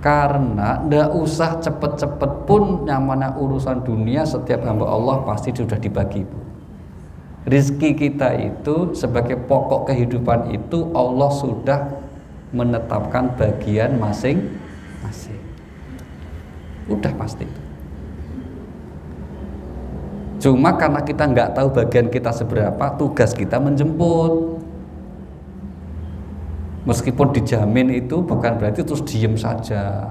Karena ndak usah cepet-cepet pun namanya urusan dunia, setiap hamba Allah pasti sudah dibagi, Bu. Rizki kita itu sebagai pokok kehidupan itu Allah sudah menetapkan bagian masing-masing. Udah pasti. Cuma karena kita nggak tahu bagian kita seberapa, tugas kita menjemput. Meskipun dijamin itu bukan berarti terus diem saja.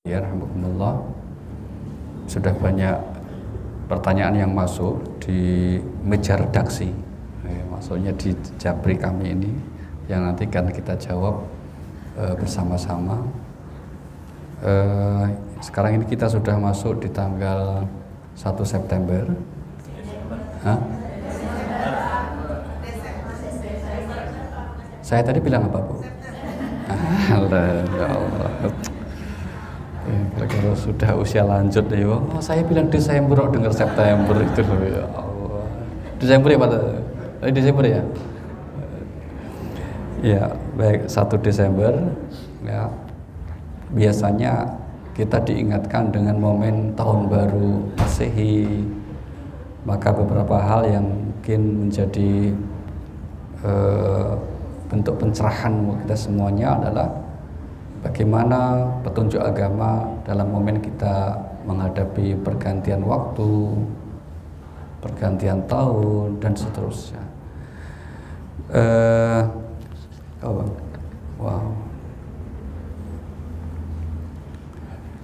Ya, alhamdulillah. Sudah banyak pertanyaan yang masuk di meja redaksi, maksudnya di Japri kami ini, yang nanti kan kita jawab bersama-sama. Sekarang ini kita sudah masuk di tanggal 1 September. Hah? Saya tadi bilang apa, Bu? Allah. Kalau sudah usia lanjut ya, saya bilang Desember, dengar September itu loh, ya Allah. Desember ya Pak? Desember ya? Ya, baik, 1 Desember ya. Biasanya kita diingatkan dengan momen tahun baru Masehi. Maka beberapa hal yang mungkin menjadi bentuk pencerahan kita semuanya adalah bagaimana petunjuk agama dalam momen kita menghadapi pergantian waktu, pergantian tahun, dan seterusnya. Wow.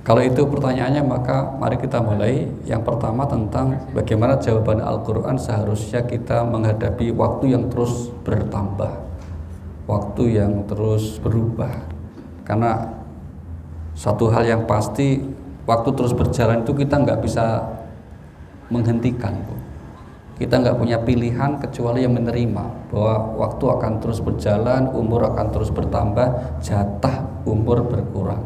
Kalau itu pertanyaannya, maka mari kita mulai. Yang pertama tentang bagaimana jawaban Al-Quran seharusnya kita menghadapi waktu yang terus bertambah, waktu yang terus berubah. Karena satu hal yang pasti, waktu terus berjalan itu kita nggak bisa menghentikan, Bu. Kita nggak punya pilihan kecuali yang menerima bahwa waktu akan terus berjalan, umur akan terus bertambah, jatah umur berkurang.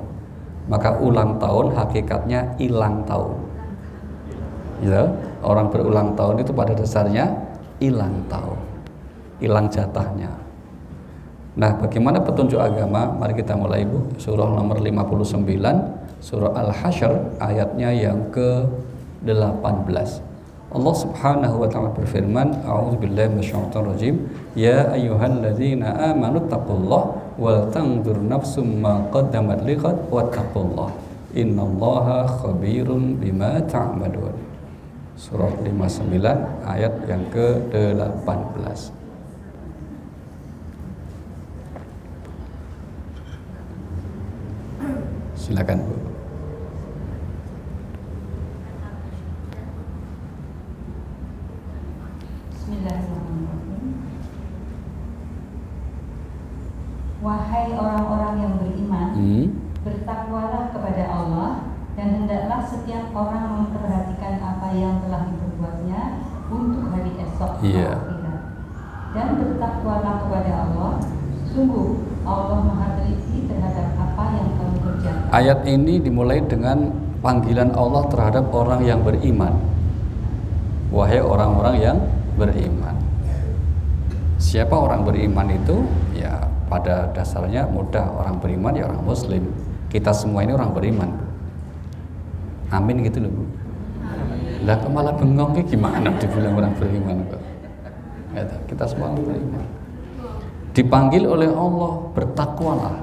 Maka ulang tahun hakikatnya hilang tahun. Ya, orang berulang tahun itu pada dasarnya hilang tahun, hilang jatahnya. Nah, bagaimana petunjuk agama? Mari kita mulai, Bu. Surah nomor 59, surah Al-Hasyr, ayatnya yang ke-18. Allah Subhanahu wa taala berfirman, A'udzubillahi minasyaitonir rajim. Ya ayyuhalladzina amanu taqullaha wal tanzur nafsum ma qaddamat lighad wattaqullaha. Innallaha khabirun bima ta'malun. Surah 59 ayat yang ke-18. Silakan, Bu. Bismillahirrahmanirrahim. Wahai orang-orang yang beriman, bertakwalah kepada Allah, dan hendaklah setiap orang memperhatikan apa yang telah diperbuatnya untuk hari esok akhirat. Dan bertakwalah kepada Allah, sungguh Allah Maha teliti terhadap apa yang kamu kerjakan. Ayat ini dimulai dengan panggilan Allah terhadap orang yang beriman. Wahai orang-orang yang beriman. Siapa orang beriman itu? Ya, pada dasarnya mudah, orang beriman ya orang Muslim. Kita semua ini orang beriman. Amin gitu loh, Bu. Lah kok malah bengong, gimana dibilang orang beriman kok? Kita semua orang beriman. Dipanggil oleh Allah, bertakwalah.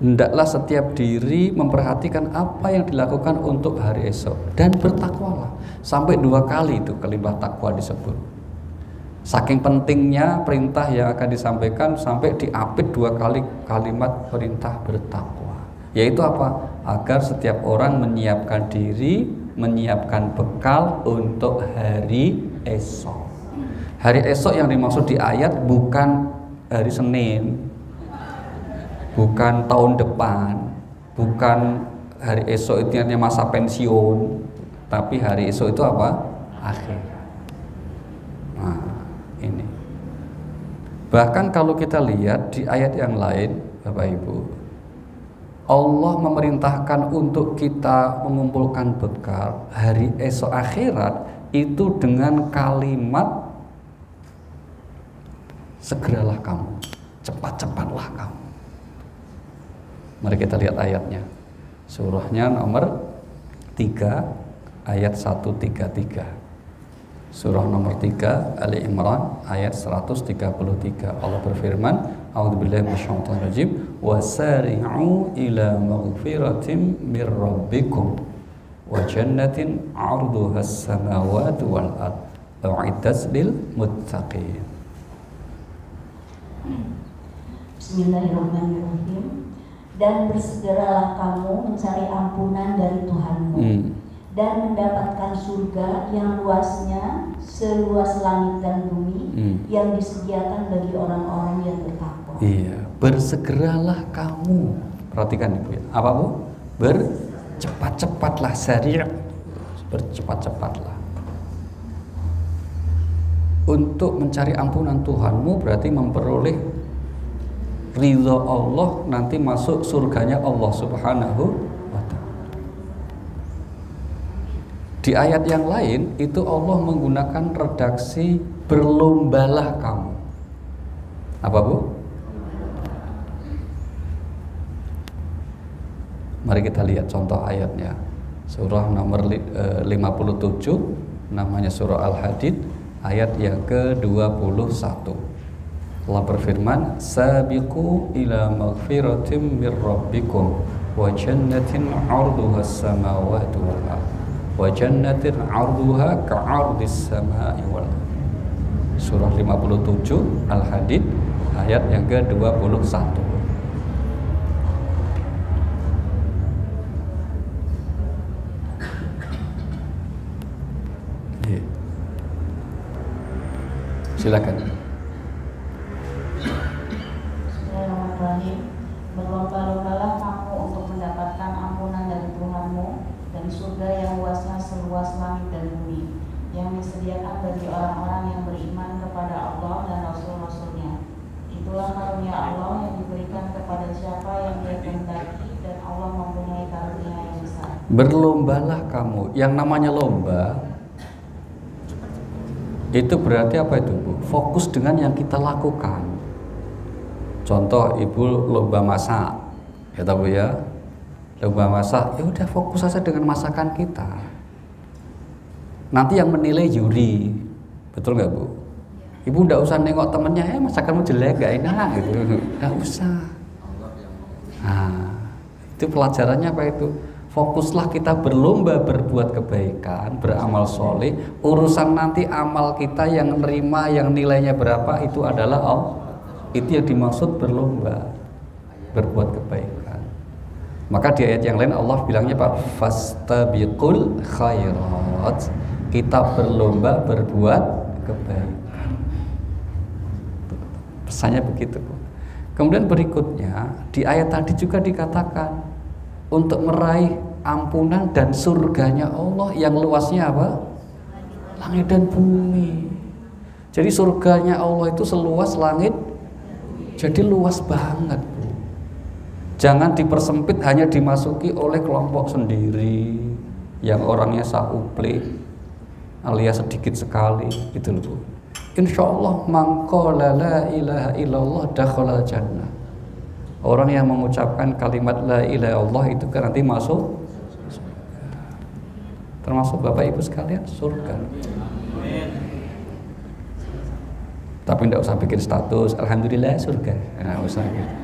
Hendaklah setiap diri memperhatikan apa yang dilakukan untuk hari esok, dan bertakwalah. Sampai 2 kali itu kalimat takwa disebut. Saking pentingnya perintah yang akan disampaikan sampai diapit 2 kali kalimat perintah bertakwa. Yaitu apa? Agar setiap orang menyiapkan diri, menyiapkan bekal untuk hari esok. Hari esok yang dimaksud di ayat bukan hari Senin, bukan tahun depan, bukan hari esok itu artinya masa pensiun, tapi hari esok itu apa? Akhir. Nah, ini. Bahkan kalau kita lihat di ayat yang lain, Bapak Ibu, Allah memerintahkan untuk kita mengumpulkan bekal hari esok akhirat itu dengan kalimat segeralah kamu, cepat-cepatlah kamu. Mari kita lihat ayatnya. Surahnya nomor 3 ayat 133. Surah nomor 3 Ali Imran ayat 133. Allah berfirman, A'udzubillahi minasyaitonir rajim, wasari'u ila maghfiratin mir rabbikum wa jannatin 'arduhas samawati wal ard u'iddat lil muttaqin. Bismillahirrahmanirrahim. Dan bersegeralah kamu mencari ampunan dari Tuhanmu dan mendapatkan surga yang luasnya seluas langit dan bumi yang disediakan bagi orang-orang yang bertakwa. Iya, bersegeralah kamu. Perhatikan Ibu ya. Apa Bu? Bercepat-cepatlah, sari', bercepat-cepatlah. Untuk mencari ampunan Tuhanmu berarti memperoleh ridha Allah, nanti masuk surganya Allah Subhanahu wa ta'ala. Di ayat yang lain itu Allah menggunakan redaksi berlombalah kamu. Apa Bu? Mari kita lihat contoh ayatnya. Surah nomor 57, namanya surah Al-Hadid, ayat yang ke-21. Allah berfirman, sabiqu ila maghfiratin mir rabbikum wa jannatin 'arduhas samawati wal ard wa jannatin 'arduha ka'ardis samai wal ard. Surah 57 Al-Hadid ayat yang ke-21. Silakan. Berlomba-lombalah kamu untuk mendapatkan ampunan dari Tuhanmu dan surga yang luasnya seluas langit dan bumi yang disediakan bagi orang-orang yang beriman kepada Allah dan Rasul-Rasulnya. Itulah karunia Allah yang diberikan kepada siapa yang Dia kehendaki, dan Allah mempunyai karunia yang besar. Berlombalah kamu. Yang namanya lomba itu berarti apa itu Bu? Fokus dengan yang kita lakukan. Contoh Ibu lomba masak, ya tahu ya, lomba masak, ya udah fokus saja dengan masakan kita. Nanti yang menilai juri, betul nggak Bu? Ibu nggak usah nengok temennya, masakanmu jelek, nggak enak gitu, nggak usah. Nah, itu pelajarannya apa itu? Fokuslah kita berlomba berbuat kebaikan, beramal soleh. Urusan nanti amal kita yang nerima, yang nilainya berapa itu adalah Allah. Itu yang dimaksud berlomba berbuat kebaikan. Maka di ayat yang lain Allah bilangnya Pak, fastabiqul khairat. Kita berlomba berbuat kebaikan. Pesannya begitu. Kemudian berikutnya di ayat tadi juga dikatakan untuk meraih ampunan dan surganya Allah yang luasnya apa? Langit dan bumi. Jadi surganya Allah itu seluas langit. Jadi luas banget Bu. Jangan dipersempit hanya dimasuki oleh kelompok sendiri yang orangnya sauple alias sedikit sekali gitu loh Bu. Insya Allah man qala la ilaha illallah dakhala jannah. Orang yang mengucapkan kalimat la ilaha illallah itu kan nanti masuk surga. Termasuk Bapak Ibu sekalian surga. Tapi tidak usah bikin status alhamdulillah surga. Nah, usah gitu.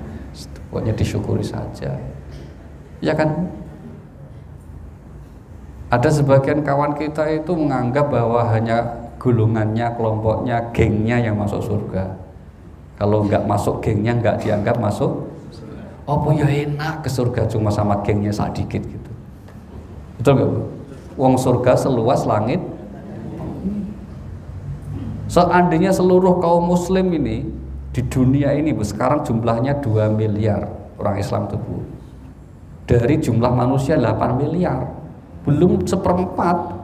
Pokoknya disyukuri saja. Ya kan? Ada sebagian kawan kita itu menganggap bahwa hanya golongannya, kelompoknya, gengnya yang masuk surga. Kalau nggak masuk gengnya nggak dianggap masuk. Oh ya enak ke surga cuma sama gengnya sedikit gitu. Betul nggak Bu? Wong surga seluas langit. Seandainya seluruh kaum muslim ini di dunia ini Bu, sekarang jumlahnya 2 miliar orang Islam itu Bu. Dari jumlah manusia 8 miliar, belum seperempat,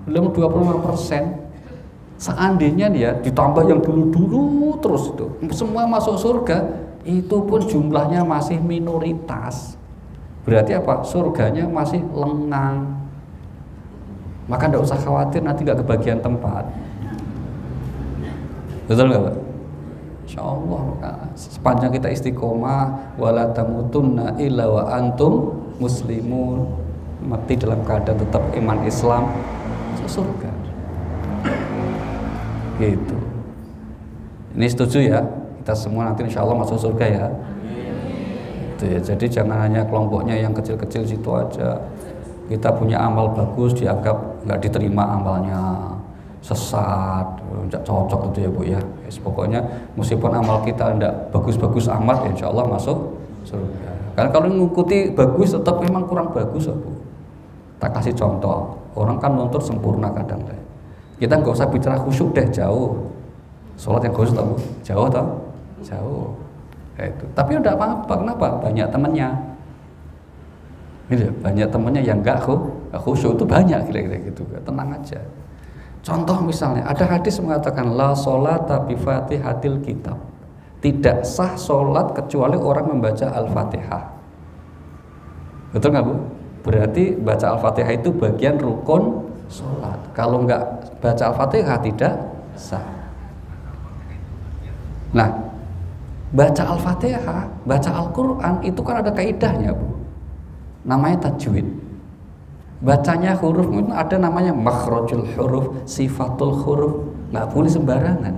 belum 25%. Seandainya dia ditambah yang dulu-dulu terus itu, semua masuk surga, itu pun jumlahnya masih minoritas. Berarti apa? Surganya masih lengang. Maka tidak usah khawatir nanti nggak kebagian tempat. Betul nggak Pak? Insya Allah sepanjang kita istiqomah, wala tamutunna illa wa antum muslimun, mati dalam keadaan tetap iman Islam, surga. Gitu. Ini setuju ya? Kita semua nanti insya Allah masuk surga ya. Itu ya. Jadi jangan hanya kelompoknya yang kecil-kecil situ aja. Kita punya amal bagus dianggap nggak diterima amalnya, sesat, nggak cocok itu ya Bu ya. Pokoknya meskipun amal kita nggak bagus-bagus amat, ya insya Allah masuk surga. Karena kalau mengikuti bagus tetap memang kurang bagus ya Bu. Tak kasih contoh, orang kan nuntut sempurna kadang deh. Kita nggak usah bicara khusyuk deh, jauh. Sholat yang khusyuk tahu, jauh tau, jauh. Ya, itu. Tapi udah apa-apa, kenapa? Banyak temennya. Gitu, banyak temennya yang nggak khusyuk itu banyak kira-kira gitu. Tenang aja. Contoh misalnya ada hadis mengatakan la sholata bi fatihatil kitab. Tidak sah sholat kecuali orang membaca Al-Fatihah. Betul nggak Bu? Berarti baca Al-Fatihah itu bagian rukun sholat. Kalau nggak baca Al-Fatihah tidak sah. Nah, baca Al-Fatihah, baca Al-Quran itu kan ada kaidahnya Bu. Namanya tajwid. Bacanya huruf itu ada namanya makhrajul huruf, sifatul huruf. Nggak boleh sembarangan.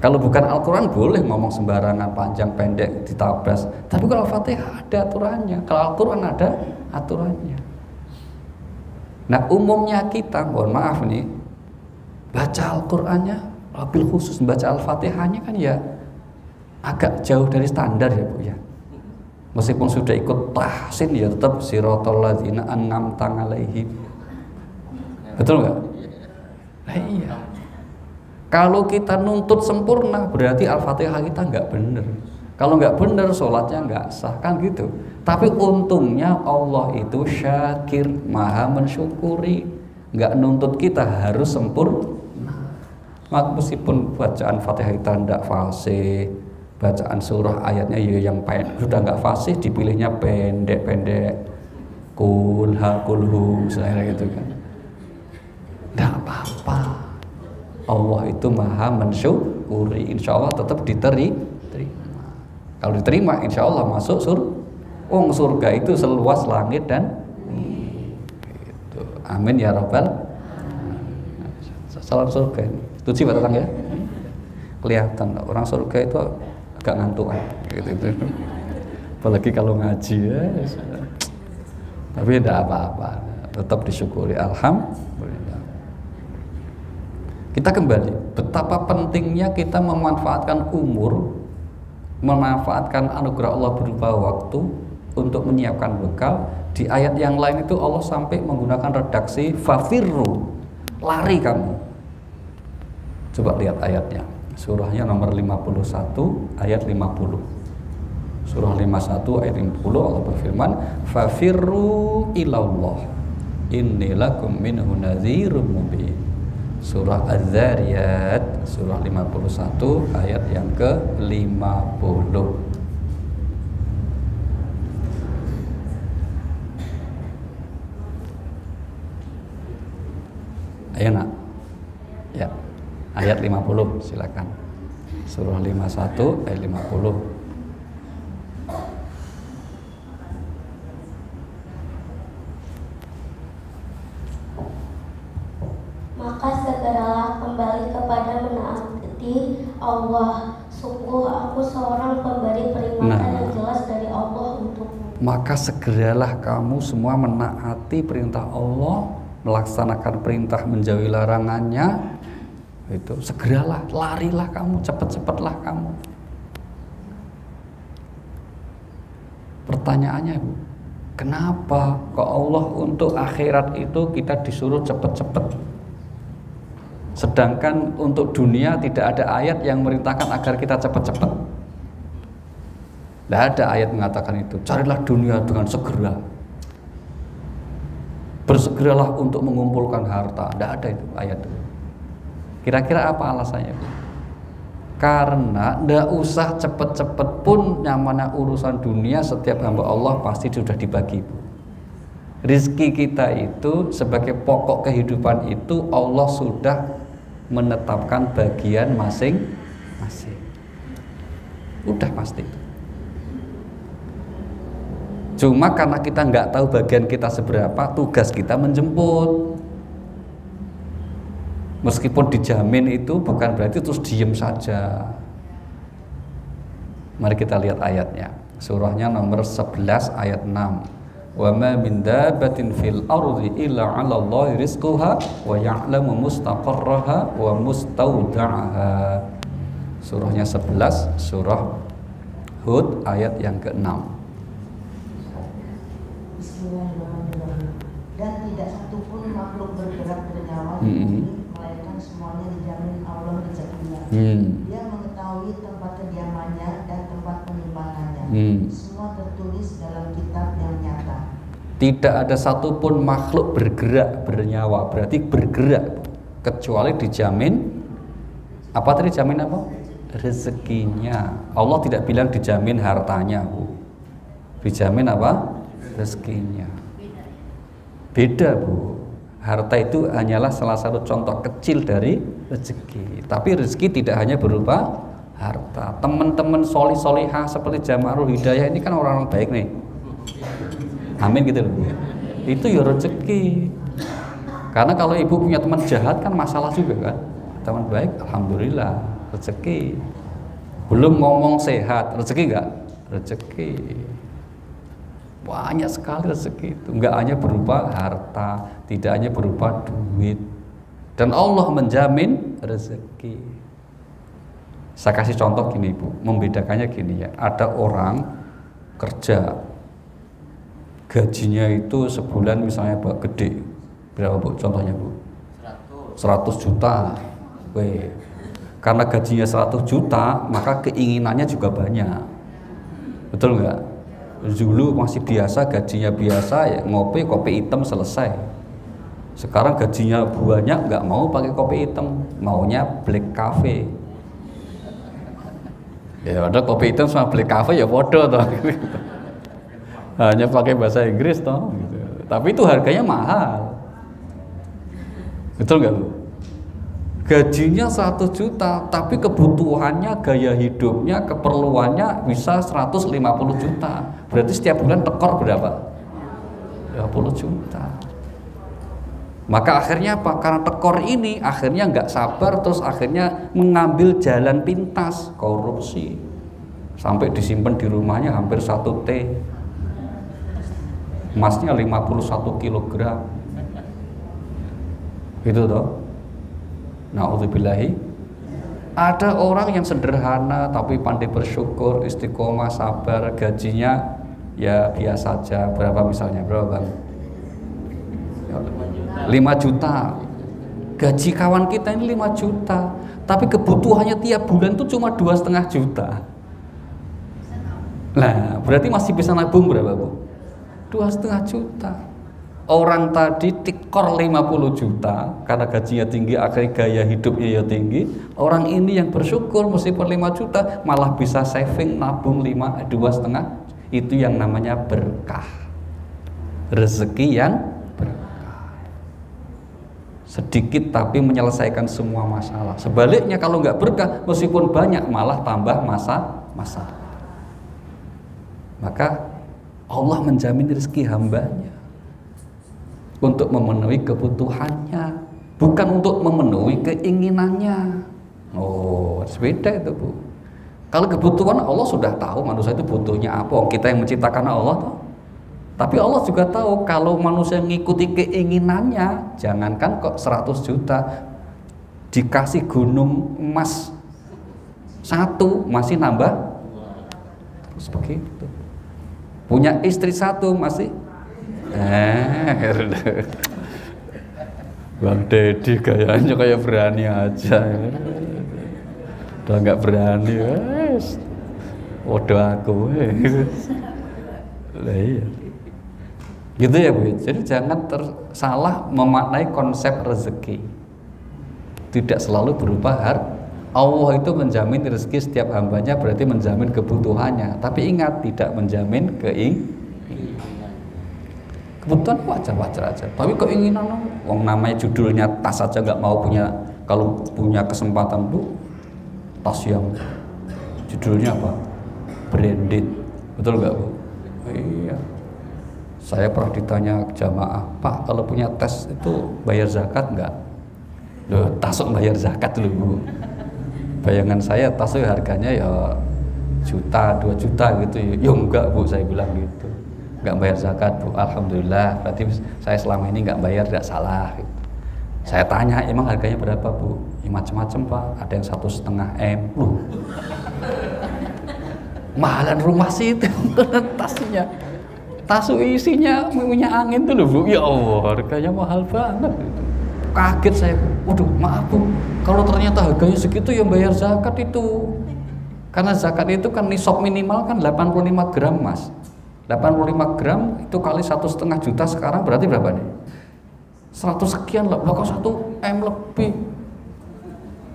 Kalau bukan Al-Quran boleh ngomong sembarangan, panjang pendek ditabas. Tapi kalau Al-Fatihah ada aturannya, kalau Al-Quran ada aturannya. Nah umumnya kita, mohon maaf nih, baca Al-Qurannya, wabil khusus baca Al-Fatihahnya kan ya agak jauh dari standar ya Bu ya. Meskipun sudah ikut tahsin ya tetap siratal ladzina an'amta 'alaihim. Betul nggak? Nah, iya. Kalau kita nuntut sempurna berarti Al-Fatihah kita nggak bener. Kalau nggak bener sholatnya nggak sah kan gitu. Tapi untungnya Allah itu syakir, maha mensyukuri, nggak nuntut kita harus sempurna. Maka meskipun bacaan Fatihah kita nggak fasih, bacaan surah ayatnya ya yang sudah nggak fasih, dipilihnya pendek-pendek, kulhu misalnya gitu kan, nggak apa-apa. Allah itu maha mensyukuri, insya Allah tetap diterima. Kalau diterima insya Allah masuk surga. Surga itu seluas langit dan gitu. Amin ya rabbal. Salam surga ini tujuh Pak ya. Kelihatan orang surga itu agak ngantukan gitu. Apalagi kalau ngaji ya. Tapi tidak apa-apa, tetap disyukuri, alhamdulillah. Kita kembali, betapa pentingnya kita memanfaatkan umur, memanfaatkan anugerah Allah berupa waktu untuk menyiapkan bekal. Di ayat yang lain itu Allah sampai menggunakan redaksi fafirru, lari kamu. Coba lihat ayatnya. Surahnya nomor 51 ayat 50. Surah 51 ayat 50 Allah berfirman, "Fafirru ilallah inni lakum minhu nadhirum mubin." Surah Az-Zariyat surah 51 ayat yang ke-50. Ayo nak. Ya. Ayat 50 silakan. Surah 51 ayat 50. Maka segeralah kembali kepada menaati Allah. Sungguh aku seorang pemberi peringatan yang jelas dari Allah untukmu. Maka segeralah kamu semua menaati perintah Allah, melaksanakan perintah, menjauhi larangannya. Itu segeralah, larilah kamu, cepat-cepatlah kamu. Pertanyaannya Bu, kenapa kok Allah untuk akhirat itu kita disuruh cepat-cepat, sedangkan untuk dunia tidak ada ayat yang merintahkan agar kita cepat-cepat? Tidak ada ayat mengatakan itu. Carilah dunia dengan segera, bersegeralah untuk mengumpulkan harta. Tidak ada itu ayat itu. Kira-kira apa alasannya, Bu? Karena ndak usah cepet-cepet pun namanya urusan dunia, setiap hamba Allah pasti sudah dibagi, Bu. Rizki kita itu sebagai pokok kehidupan itu Allah sudah menetapkan bagian masing-masing. Udah pasti. Cuma karena kita nggak tahu bagian kita seberapa, tugas kita menjemput. Meskipun dijamin itu bukan berarti terus diem saja. Mari kita lihat ayatnya. Surahnya nomor 11 ayat 6. Wa ma min dabbatin fil ardi illa 'ala Allahi rizquha wa ya'lamu mustaqarraha wa mustawda'aha. Surahnya 11, surah Hud ayat yang ke-6. Dan tidak satupun makhluk bergerak bernyawa di bumi, melainkan semuanya dijamin Allah rezekinya. Dia mengetahui tempat kediamannya dan tempat penyimpanannya. Semua tertulis dalam kitab yang nyata. Tidak ada satupun makhluk bergerak bernyawa, berarti bergerak, kecuali dijamin apa tadi, jamin apa? Rezekinya. Allah tidak bilang dijamin hartanya, Bu. Dijamin apa? Rezekinya. Beda, Bu. Harta itu hanyalah salah satu contoh kecil dari rezeki. Tapi rezeki tidak hanya berupa harta. Teman-teman solih-solihah seperti Jamaahul Hidayah ini kan orang-orang baik nih. Amin gitu loh. Itu ya rezeki. Karena kalau ibu punya teman jahat kan masalah juga kan. Teman baik, alhamdulillah, rezeki. Belum ngomong sehat, rezeki enggak? Rezeki. Banyak sekali rezeki itu, enggak hanya berupa harta, tidak hanya berupa duit. Dan Allah menjamin rezeki. Saya kasih contoh gini, Bu, membedakannya gini ya. Ada orang kerja, gajinya itu sebulan misalnya gede. Berapa, Bu, contohnya, Bu? 100 juta. Weh. Karena gajinya 100 juta, maka keinginannya juga banyak. Betul enggak? Dulu masih biasa, gajinya biasa ya ngopi, kopi hitam selesai. Sekarang gajinya banyak, nggak mau pakai kopi hitam, maunya black cafe. Ya ada kopi hitam sama black cafe ya bodoh toh. Hanya pakai bahasa Inggris toh. Gitu. Tapi itu harganya mahal. Betul nggak, Bu? Gajinya 100 juta, tapi kebutuhannya, gaya hidupnya, keperluannya bisa 150 juta. Berarti setiap bulan tekor berapa? 20 juta. Maka akhirnya apa? Karena tekor ini akhirnya nggak sabar, terus akhirnya mengambil jalan pintas, korupsi. Sampai disimpan di rumahnya hampir 1 T. Emasnya 51 kilogram. Gitu toh. Na'udzubillahi. Ada orang yang sederhana tapi pandai bersyukur, istiqomah, sabar, gajinya ya biasa saja. Berapa misalnya? Berapa, Bang? 5 juta. Gaji kawan kita ini 5 juta, tapi kebutuhannya tiap bulan itu cuma 2,5 juta. Nah, berarti masih bisa nabung berapa, Bu? 2,5 juta. Orang tadi tikor 50 juta karena gajinya tinggi, akhirnya gaya hidupnya ya tinggi. Orang ini yang bersyukur meskipun 5 juta malah bisa saving, nabung 2,5. Itu yang namanya berkah. Rezeki yang berkah. Sedikit tapi menyelesaikan semua masalah. Sebaliknya kalau nggak berkah, meskipun banyak malah tambah masalah. Maka Allah menjamin rezeki hambanya untuk memenuhi kebutuhannya, bukan untuk memenuhi keinginannya. Oh, beda itu, Bu. Kalau kebutuhan Allah sudah tahu manusia itu butuhnya apa. Kita yang menciptakan Allah toh. Tapi Allah juga tahu kalau manusia mengikuti keinginannya, jangankan kok 100 juta, dikasih gunung emas 1 masih nambah terus begitu. Punya istri 1 masih Bang Deddy kayaknya kayak berani aja. Udah nggak berani, waduh aku. Lah iya. Gitu ya, Bu. Jadi jangan salah memaknai konsep rezeki. Tidak selalu berupa harta. Allah itu menjamin rezeki setiap hambanya, berarti menjamin kebutuhannya. Tapi ingat, tidak menjamin kebutuhan wajar-wajar aja. Tapi keinginan, wong namanya judulnya tas aja nggak mau punya. Kalau punya kesempatan Bu, tas yang judulnya apa? Branded, betul nggak Bu? Iya. Saya pernah ditanya jamaah, Pak, kalau punya tas itu bayar zakat nggak? Loh, tas bayar zakat dulu Bu. Bayangan saya tas itu harganya ya juta, 2 juta gitu. Ya enggak Bu, saya bilang gitu. Enggak bayar zakat Bu. Alhamdulillah, berarti saya selama ini enggak bayar, tidak salah gitu. Saya tanya, emang harganya berapa Bu? Ya macam-macam Pak, ada yang 1,5 M. Loh, mahalan rumah sih itu tasnya. Tas isinya minyak angin tuh loh Bu. Ya Allah, harganya mahal banget gitu. Kaget saya, waduh maaf Bu, kalau ternyata harganya segitu yang bayar zakat itu. Karena zakat itu kan nisab minimal kan 85 gram Mas. 85 gram itu kali 1,5 juta sekarang berarti berapa nih? 100 sekian lah, kok 1 M lebih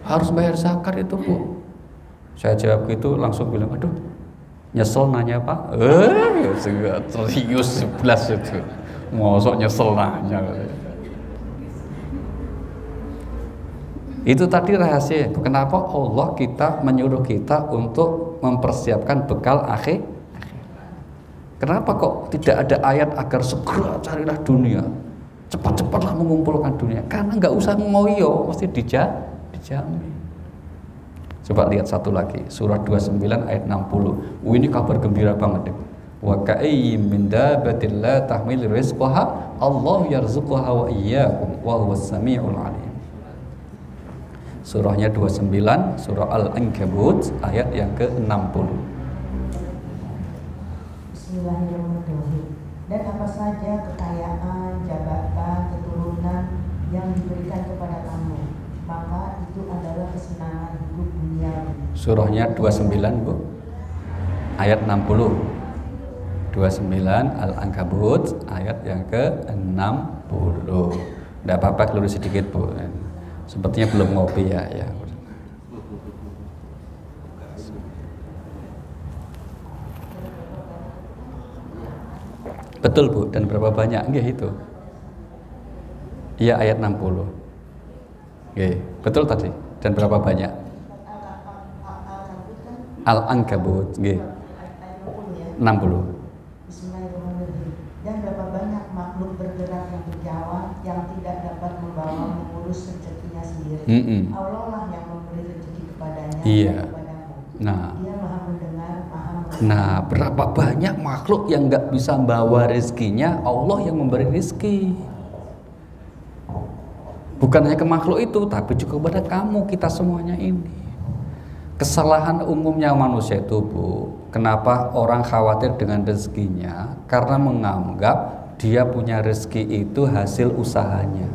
harus bayar zakat itu Bu. Saya jawab gitu langsung bilang, aduh nyesel nanya Pak. Ya serius 11 itu, mosok nyesel nanya. Itu tadi rahasia. Kenapa Allah menyuruh kita untuk mempersiapkan bekal akhir? Kenapa kok tidak ada ayat agar segera carilah dunia, cepat-cepatlah mengumpulkan dunia? Karena nggak usah ngoyo, mesti dijamin. Coba lihat satu lagi, surah 29 ayat 60. Ini kabar gembira banget deh. Wa ka'ayyim min dabbatin la tahmil rizqaha Allahu yarzuquha wa iyyakum wa huwas samiul alim. Surahnya 29, surah Al-Ankabut ayat yang ke-60. Bismillahirrahmanirrahim. Dan apa saja kekayaan, jabatan, keturunan yang diberikan kepada kamu, maka itu adalah kesenangan hidup duniawi. Surahnya 29 Bu, ayat 60. 29 Al-Ankabut ayat yang ke-60. Tidak apa-apa, keluar sedikit Bu. Sepertinya belum ngopi ya. Betul Bu, dan berapa banyak? Nggih itu. Iya ayat 60. Nggih, betul tadi. Dan berapa banyak? Al-Ankabut, nggih. 60. Bismillahirrahmanirrahim. Dan berapa banyak makhluk bergerak yang berjalan yang tidak dapat membawa mengurus rezekinya sendiri. Allah lah yang memberi rezeki kepadanya. Iya. Kepadamu. Nah. Dia maha mendengar, maha melihat. Nah, berapa banyak makhluk yang nggak bisa membawa rezekinya, Allah yang memberi rezeki. Bukan hanya ke makhluk itu, tapi juga kepada kamu, kita semuanya ini. Kesalahan umumnya manusia itu Bu, kenapa orang khawatir dengan rezekinya? Karena menganggap dia punya rezeki itu hasil usahanya.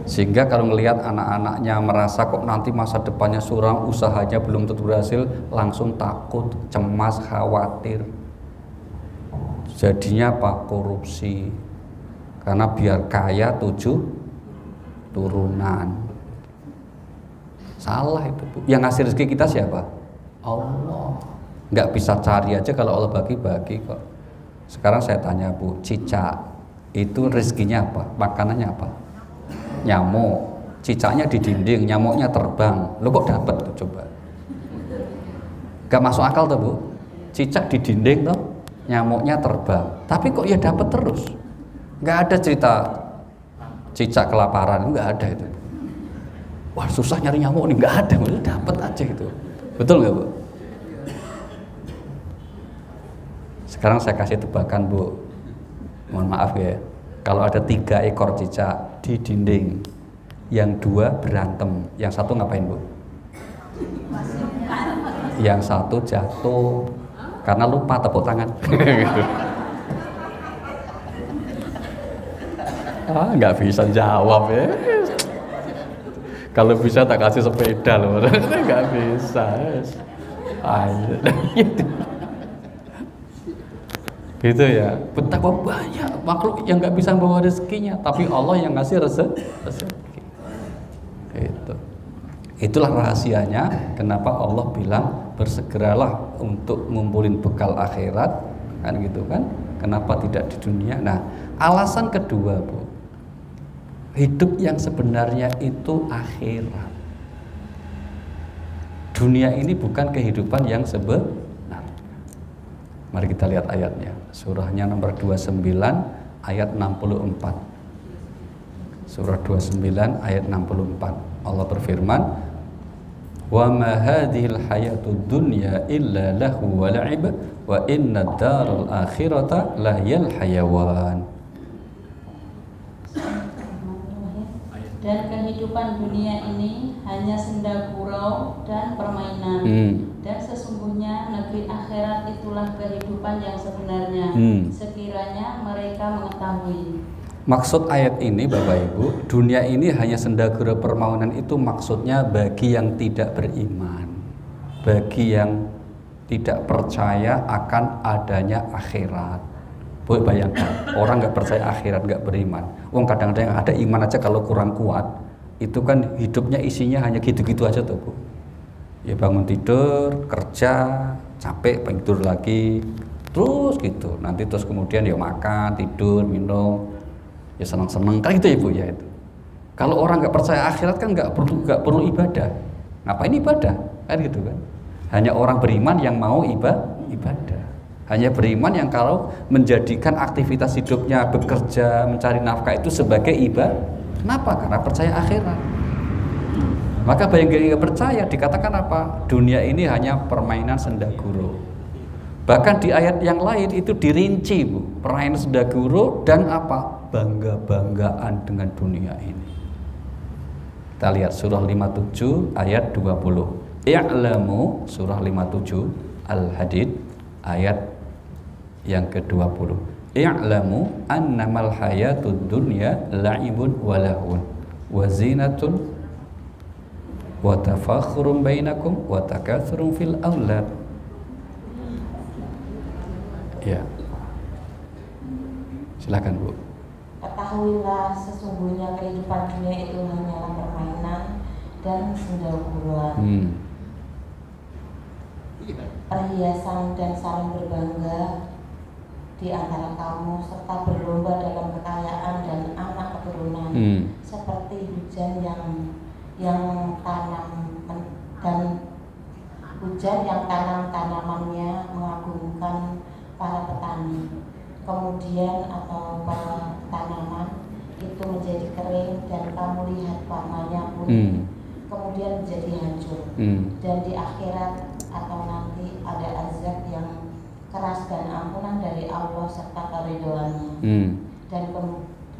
Sehingga kalau melihat anak-anaknya merasa kok nanti masa depannya suram, usahanya belum tentu berhasil, langsung takut, cemas, khawatir. Jadinya apa? Korupsi. Karena biar kaya 7 turunan. Salah itu Bu. Yang ngasih rezeki kita siapa? Allah. Nggak bisa cari aja kalau Allah bagi-bagi kok. Sekarang saya tanya Bu, cicak itu rezekinya apa? Makanannya apa? Nyamuk. Cicaknya di dinding, nyamuknya terbang. Lo kok dapat tuh coba? Gak masuk akal tuh Bu. Cicak di dinding tuh, nyamuknya terbang. Tapi kok ya dapat terus? Gak ada cerita cicak kelaparan, nggak ada itu. Wah susah nyari nyamuk nih, nggak ada, dapat aja gitu. Betul nggak Bu? Sekarang saya kasih tebakan Bu. Mohon maaf ya. Kalau ada 3 ekor cicak di dinding, yang 2 berantem, yang 1 ngapain Bu? Yang 1 jatuh karena lupa tepuk tangan. Nggak bisa jawab ya. Kalau bisa tak kasih sepeda loh. Nggak bisa. Gitu ya. Betapa banyak makhluk yang nggak bisa membawa rezekinya, tapi Allah yang ngasih rezeki. Itulah rahasianya kenapa Allah bilang bersegeralah untuk ngumpulin bekal akhirat, kan gitu kan? Kenapa tidak di dunia? Nah, alasan kedua, Bu, hidup yang sebenarnya itu akhirat. Dunia ini bukan kehidupan yang sebenar. Mari kita lihat ayatnya. Surahnya nomor 29 ayat 64. Surah 29 ayat 64. Allah berfirman, "Wa ma hadhil hayatud dunya illa lahu wa la'ib wa inna daral akhirata lahyal hayawan." Dan kehidupan dunia ini hanya senda gurau dan permainan. Dan sesungguhnya negeri akhirat itulah kehidupan yang sebenarnya. Sekiranya mereka mengetahui. Maksud ayat ini Bapak Ibu, dunia ini hanya senda gurau permainan itu maksudnya bagi yang tidak beriman, bagi yang tidak percaya akan adanya akhirat. Boleh bayangkan, orang nggak percaya akhirat, nggak beriman. Kadang-kadang ada iman aja kalau kurang kuat, itu kan hidupnya isinya hanya gitu-gitu aja tuh, Bu. Ya bangun tidur, kerja, capek, pengen tidur lagi, terus gitu. Nanti terus kemudian ya makan, tidur, minum. Ya senang-senang kan gitu ya Bu ya itu. Kalau orang nggak percaya akhirat kan nggak perlu ibadah. Ngapain ibadah? Kan gitu kan. Hanya orang beriman yang mau ibadah. Hanya beriman yang kalau menjadikan aktivitas hidupnya bekerja, mencari nafkah itu sebagai ibadah. Kenapa? Karena percaya akhirat. Maka bagi yang nggak percaya dikatakan apa? Dunia ini hanya permainan senda gurau. Bahkan di ayat yang lain itu dirinci, Bu. Permainan senda gurau dan apa? Bangga-banggaan dengan dunia ini. Kita lihat surah 57 ayat 20. I'lamu, surah 57 Al-Hadid ayat yang ke-20. I'lamu annamal hayatud dunya la'ibun wa lahun wa zinatun wa tafakhurun bainakum wa takatsurun fil aulad. Ya. Silakan, Bu. Ketahuilah sesungguhnya kehidupan dunia itu hanyalah permainan dan senda guruan, perhiasan dan saling berbangga di antara kamu serta berlomba dalam kekayaan dan anak keturunan, seperti hujan yang tanam tanamannya mengagumkan para petani. Kemudian atau tanaman itu menjadi kering dan kamu lihat warnanya pun kemudian menjadi hancur. Dan di akhirat atau nanti ada azab yang keras dan ampunan dari Allah serta keridhoannya. Dan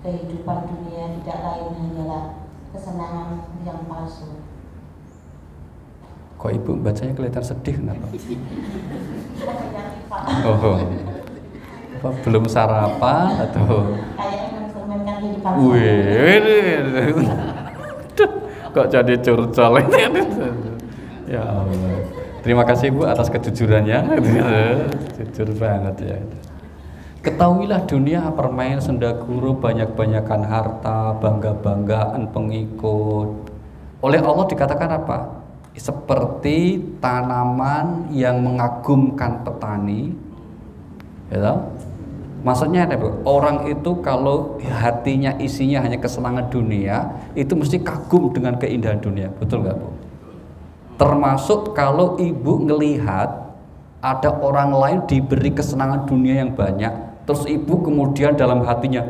kehidupan dunia tidak lain hanyalah kesenangan yang palsu. Kok Ibu bacanya kelihatan sedih kenapa? Apa, belum sarapan atau? Kayaknya mencerminkan kehidupan. Wih, kok jadi curcol ini? Ya Allah. Terima kasih Bu atas kejujurannya. Jujur banget ya. Ketahuilah dunia permainan senda gurau, banyak-banyakan harta, bangga-banggaan pengikut. Oleh Allah dikatakan apa? Seperti tanaman yang mengagumkan petani. Ya, maksudnya ada, Bu, orang itu kalau hatinya isinya hanya kesenangan dunia, itu mesti kagum dengan keindahan dunia, betul nggak, Bu? Termasuk kalau Ibu ngelihat ada orang lain diberi kesenangan dunia yang banyak, terus Ibu kemudian dalam hatinya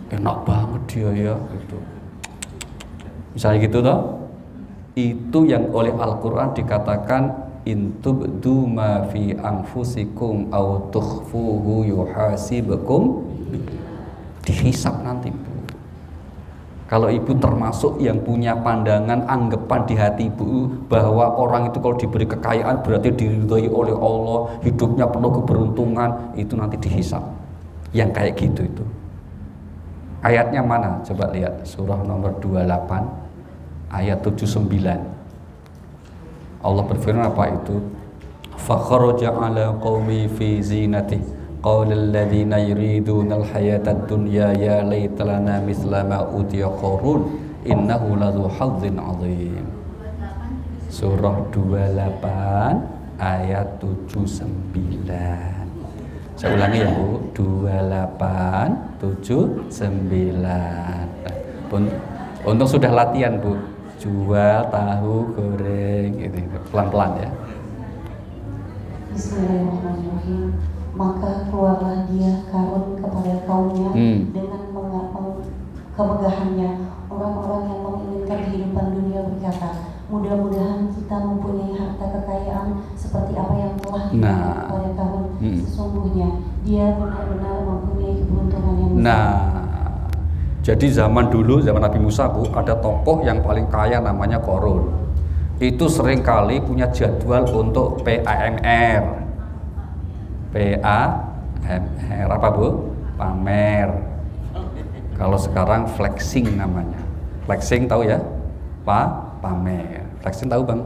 enak banget dia ya, gitu. Misalnya gitu toh, itu yang oleh Al-Quran dikatakan in tubdu ma fi anfusikum aw tukhfuhu yuhasibukum, dihisab nanti, Bu. Kalau Ibu termasuk yang punya pandangan anggapan di hati Ibu bahwa orang itu kalau diberi kekayaan berarti diridhoi oleh Allah, hidupnya penuh keberuntungan, itu nanti dihisab. Yang kayak gitu itu. Ayatnya mana? Coba lihat surah nomor 28 ayat 79. Allah berfirman apa itu? Fakharaja ala qaumi fi zinati qala alladhina yuriduna alhayata ad-dunya ya laita lana mithla ma utiya qarun innahu ladzu hadzin 'adzim. Surah 28 ayat 79. Saya ulangi ya Bu, 28 79. Untung sudah latihan Bu, jual tahu goreng gitu, pelan-pelan ya. Bismillahirrahmanirrahim. Maka keluarlah dia Karun kepada kaumnya dengan kemegahannya. Orang-orang yang menginginkan kehidupan dunia berkata, mudah-mudahan kita mempunyai harta kekayaan seperti apa yang telah diberikan kepada Karun. Sesungguhnya dia benar-benar mempunyai keberuntungan yang besar. Jadi zaman dulu, zaman Nabi Musa Bu, ada tokoh yang paling kaya namanya Qarun. Itu seringkali punya jadwal untuk PAMR. PAMR apa Bu? Pamer. Kalau sekarang flexing namanya. Flexing tahu ya? Pamer. Flexing tahu Bang?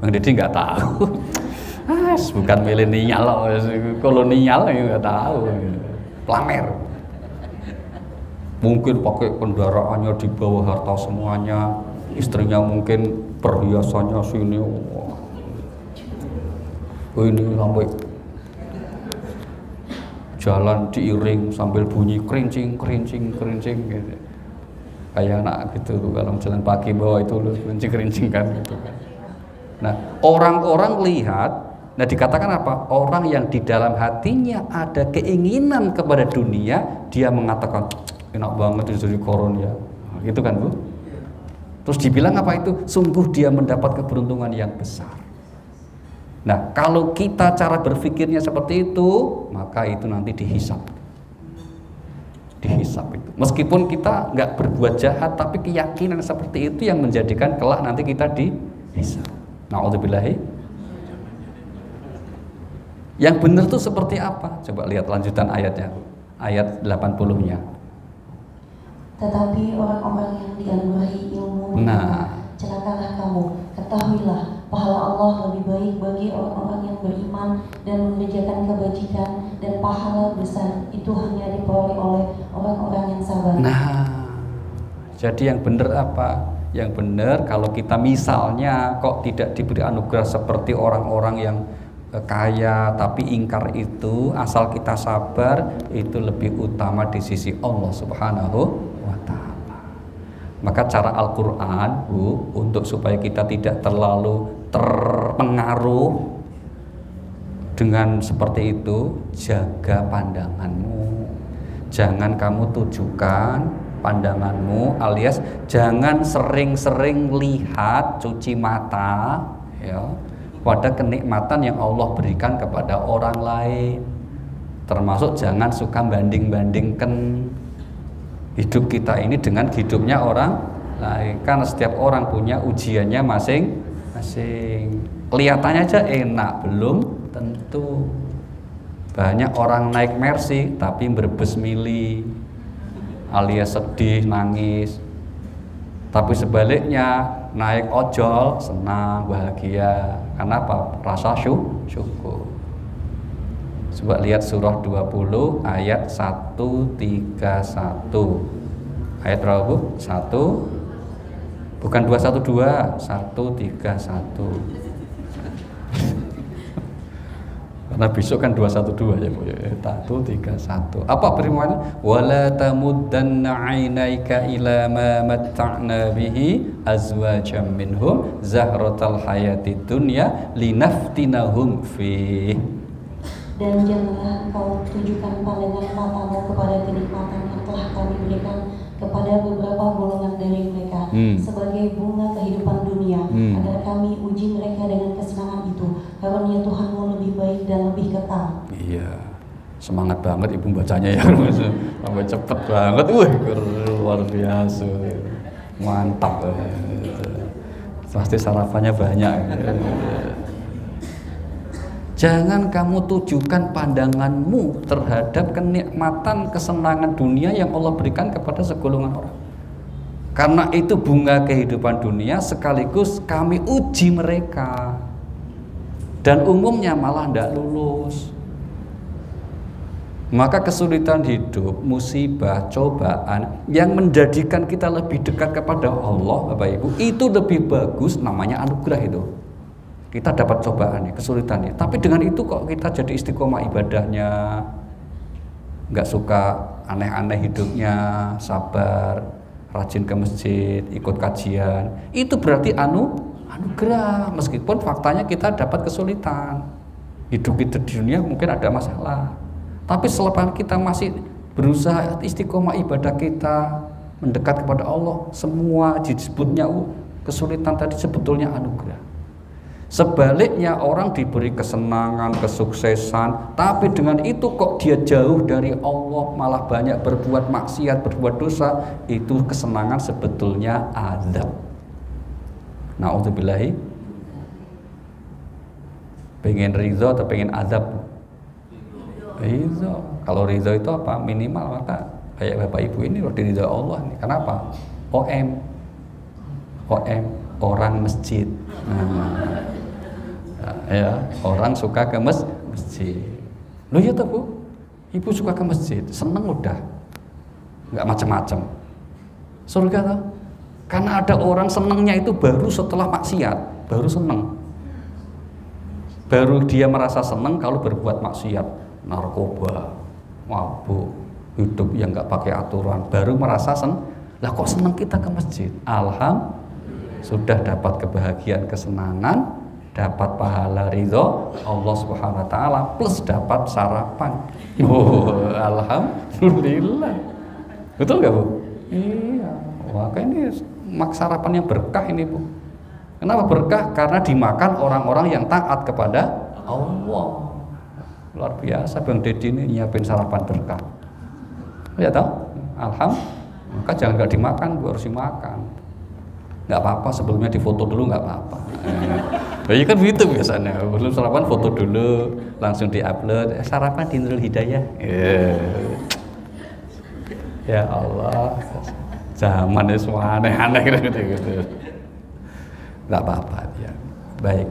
Bang Deddy nggak tahu. Bukan milenial, kolonial nggak tahu. Pamer. Mungkin pakai kendaraannya di bawah harta semuanya, istrinya mungkin perhiasannya sini, ini sampai jalan diiring sambil bunyi kerincing gitu. Kayak anak gitu kalau jalan pagi bawah itu kerincing kan gitu kan. Nah orang-orang lihat, nah dikatakan apa? Orang yang di dalam hatinya ada keinginan kepada dunia, dia mengatakan enak banget jadi Qarun ya, gitu kan Bu. Terus dibilang apa itu? Sungguh dia mendapat keberuntungan yang besar. Nah kalau kita cara berpikirnya seperti itu, maka itu nanti dihisap itu. Meskipun kita nggak berbuat jahat, tapi keyakinan seperti itu yang menjadikan kelak nanti kita dihisap. Na'udzubillahi. Yang benar tuh seperti apa? Coba lihat lanjutan ayatnya, ayat 80-nya. Tetapi orang-orang yang dianugerahi ilmu, celakalah kamu. Ketahuilah, pahala Allah lebih baik bagi orang-orang yang beriman dan mengerjakan kebajikan, dan pahala besar itu hanya diperoleh oleh orang-orang yang sabar. Nah, jadi yang benar apa? Yang benar kalau kita misalnya kok tidak diberi anugerah seperti orang-orang yang kaya tapi ingkar itu, asal kita sabar, itu lebih utama di sisi Allah Subhanahu wa ta'ala. Maka cara Al-Quran Bu, untuk supaya kita tidak terlalu terpengaruh dengan seperti itu, jaga pandanganmu. Jangan kamu tujukan pandanganmu, alias jangan sering-sering lihat, cuci mata ya, pada kenikmatan yang Allah berikan kepada orang lain. Termasuk jangan suka banding-bandingkan hidup kita ini dengan hidupnya orang lain. Karena setiap orang punya ujiannya masing-masing. Kelihatannya aja enak, belum tentu. Banyak orang naik Mercy tapi berbes mili, alias sedih, nangis. Tapi sebaliknya naik ojol senang, bahagia. Karena apa? Rasa syukur. Coba lihat surah 20 ayat 131. Ayat berapa Bu? 1 bukan 212, 131. Karena besok kan 212 ya Bu. 131. Apa firman-Nya? Wala tamuddanna 'ainaika ila ma matta'na bihi azwajan minhum zahratal hayatid dunya linaftinahum fi. Dan janganlah engkau tujukan pandangan matamu kepada kenikmatan yang telah kami berikan kepada beberapa golongan dari mereka sebagai bunga kehidupan dunia, agar kami uji mereka dengan kesenangan itu. Karunia Tuhanmu lebih baik dan lebih kekal. Iya, semangat banget Ibu bacanya ya, sampai cepet banget, luar biasa, mantap, pasti sarapannya banyak. Jangan kamu tujukan pandanganmu terhadap kenikmatan, kesenangan dunia yang Allah berikan kepada segolongan orang. Karena itu bunga kehidupan dunia, sekaligus kami uji mereka. Dan umumnya malah tidak lulus. Maka kesulitan hidup, musibah, cobaan yang menjadikan kita lebih dekat kepada Allah, Bapak Ibu, itu lebih bagus, namanya anugerah itu. Kita dapat cobaan, kesulitan. Tapi dengan itu kok kita jadi istiqomah ibadahnya, nggak suka aneh-aneh hidupnya, sabar, rajin ke masjid, ikut kajian. Itu berarti anugerah, meskipun faktanya kita dapat kesulitan. Hidup kita di dunia mungkin ada masalah, tapi selama kita masih berusaha istiqomah ibadah kita, mendekat kepada Allah, semua disebutnya kesulitan tadi sebetulnya anugerah. Sebaliknya orang diberi kesenangan, kesuksesan, tapi dengan itu kok dia jauh dari Allah, malah banyak berbuat maksiat, berbuat dosa, itu kesenangan sebetulnya azab. Na'udzubillahi. Pengen ridho atau pengen azab? Ridho. Kalau ridho itu apa? Minimal maka kayak Bapak Ibu ini loh, ridho Allah nih. Kenapa? OM, orang masjid. Ya, orang suka ke masjid. Loh ya toh Bu, Ibu suka ke masjid, seneng udah, nggak macam-macam. Surga toh? Karena ada orang senengnya itu baru setelah maksiat, baru seneng. Baru dia merasa senang kalau berbuat maksiat, narkoba, mabuk, hidup yang nggak pakai aturan, baru merasa senang. Lah kok senang kita ke masjid? Alhamdulillah, sudah dapat kebahagiaan, kesenangan, dapat pahala ridho Allah Subhanahu Wa Taala, plus dapat sarapan. Oh, alhamdulillah. Betul nggak Bu? Iya. Wah, ini sarapan yang berkah ini Bu. Kenapa berkah? Karena dimakan orang-orang yang taat kepada Allah. Luar biasa Bang Deddy ini nyiapin sarapan berkah. Ya tahu? Alhamdulillah. Maka jangan nggak dimakan, harus dimakan. Nggak apa-apa, sebelumnya difoto dulu nggak apa-apa. Ya kan begitu biasanya. Belum sarapan foto dulu, langsung diupload. Sarapan di Nurul Hidayah. Ya Allah, zaman itu semua aneh-aneh gitu. Nggak apa-apa ya. Baik.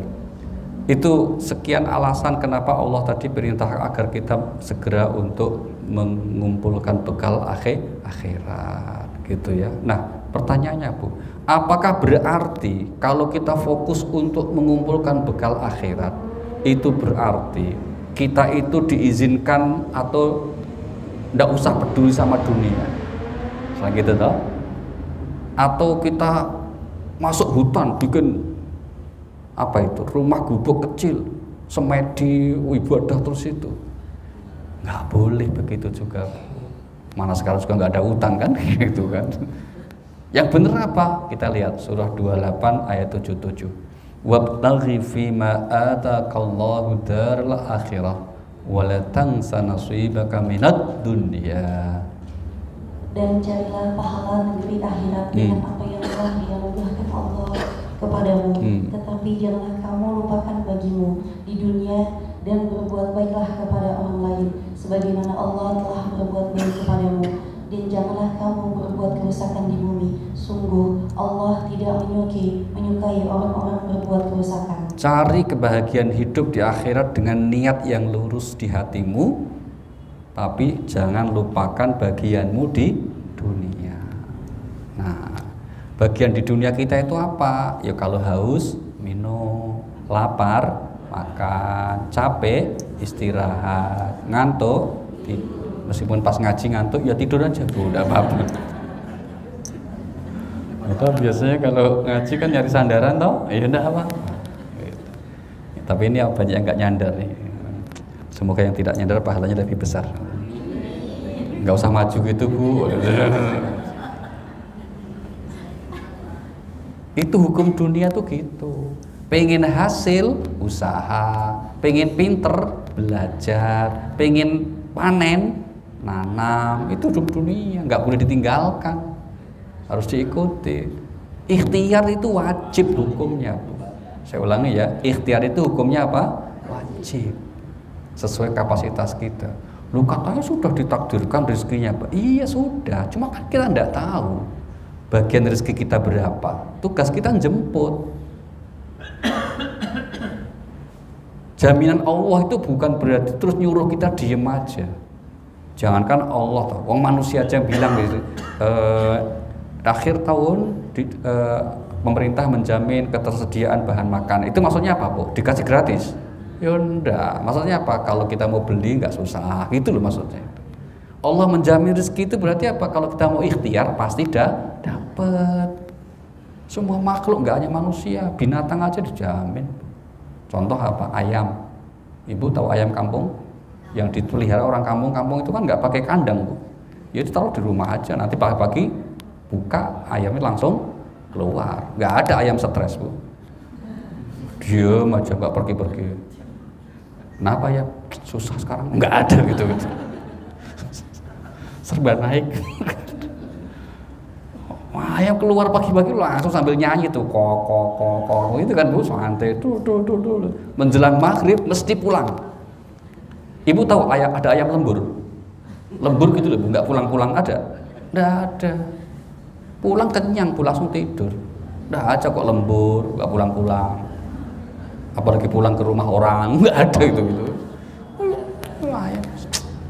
Itu sekian alasan kenapa Allah tadi perintah agar kita segera untuk mengumpulkan bekal akhirat gitu ya. Nah, pertanyaannya Bu, apakah berarti kalau kita fokus untuk mengumpulkan bekal akhirat itu berarti kita itu diizinkan atau nggak usah peduli sama dunia? Misalnya gitu toh? Atau kita masuk hutan bikin apa itu rumah gubuk kecil semedi ibadah terus itu nggak boleh begitu juga. Mana sekarang juga nggak ada hutan kan gitu kan. Yang benar apa? Kita lihat surah 28 ayat 77. Wabtaghi fima ataqallahu daral akhirah wa la tansa nasibaka minad dunya. Dan carilah pahala negeri akhirat dengan apa yang telah dianugerahkan Allah kepadamu. Tetapi janganlah kamu lupakan bagimu di dunia dan berbuat baiklah kepada orang lain sebagaimana Allah telah berbuat baik kepadamu. Dan janganlah kamu berbuat kerusakan di bumi. Sungguh Allah tidak menyukai orang-orang berbuat kerusakan. Cari kebahagiaan hidup di akhirat dengan niat yang lurus di hatimu, tapi jangan lupakan bagianmu di dunia. Nah, bagian di dunia kita itu apa? Ya kalau haus, minum, lapar, makan, capek, istirahat, ngantuk, meskipun pas ngaji ngantuk, ya tidur aja Bu, udah apa-apa. Atau biasanya kalau ngaji kan nyari sandaran toh, ya udah apa. Gitu. Tapi ini banyak yang nggak nyandar nih. Semoga yang tidak nyandar pahalanya lebih besar. Nggak usah maju gitu Bu. Itu hukum dunia tuh gitu. Pengen hasil usaha, pengen pinter belajar, pengen panen nanam, itu hidup dunia, nggak boleh ditinggalkan, harus diikuti. Ikhtiar itu wajib hukumnya Bu. Saya ulangi ya, ikhtiar itu hukumnya apa? Wajib, sesuai kapasitas kita. Lu katanya sudah ditakdirkan rezekinya Pak. Iya sudah, cuma kan kita tidak tahu bagian rezeki kita berapa. Tugas kita jemput. Jaminan Allah itu bukan berarti terus nyuruh kita diem aja. Jangankan Allah, wong manusia aja yang bilang gitu. Akhir tahun pemerintah menjamin ketersediaan bahan makan. Itu maksudnya apa, Bu? Dikasih gratis? Ya enggak. Maksudnya apa? Kalau kita mau beli nggak susah. Gitu loh maksudnya. Allah menjamin rezeki itu berarti apa? Kalau kita mau ikhtiar pasti dapat. Semua makhluk, nggak hanya manusia, binatang aja dijamin. Contoh apa? Ayam. Ibu tahu ayam kampung? Yang dipelihara orang kampung-kampung itu kan nggak pakai kandang, Bu. Ya ditaruh di rumah aja, nanti pagi-pagi buka, ayamnya langsung keluar. Nggak ada ayam stres, Bu. Diam aja, nggak pergi-pergi. Kenapa ya? Susah sekarang. Nggak ada gitu. Serba naik. Ayam keluar pagi-pagi langsung sambil nyanyi tuh, kok itu kan, Bu, santai, tuh. Menjelang maghrib mesti pulang. Ibu tahu ada ayam lembur gitu loh, Bu, nggak pulang-pulang ada? Nggak ada. Pulang kenyang, Bu, langsung tidur. Nggak ada kok lembur, nggak pulang-pulang. Apalagi pulang ke rumah orang, nggak ada gitu. Ayam,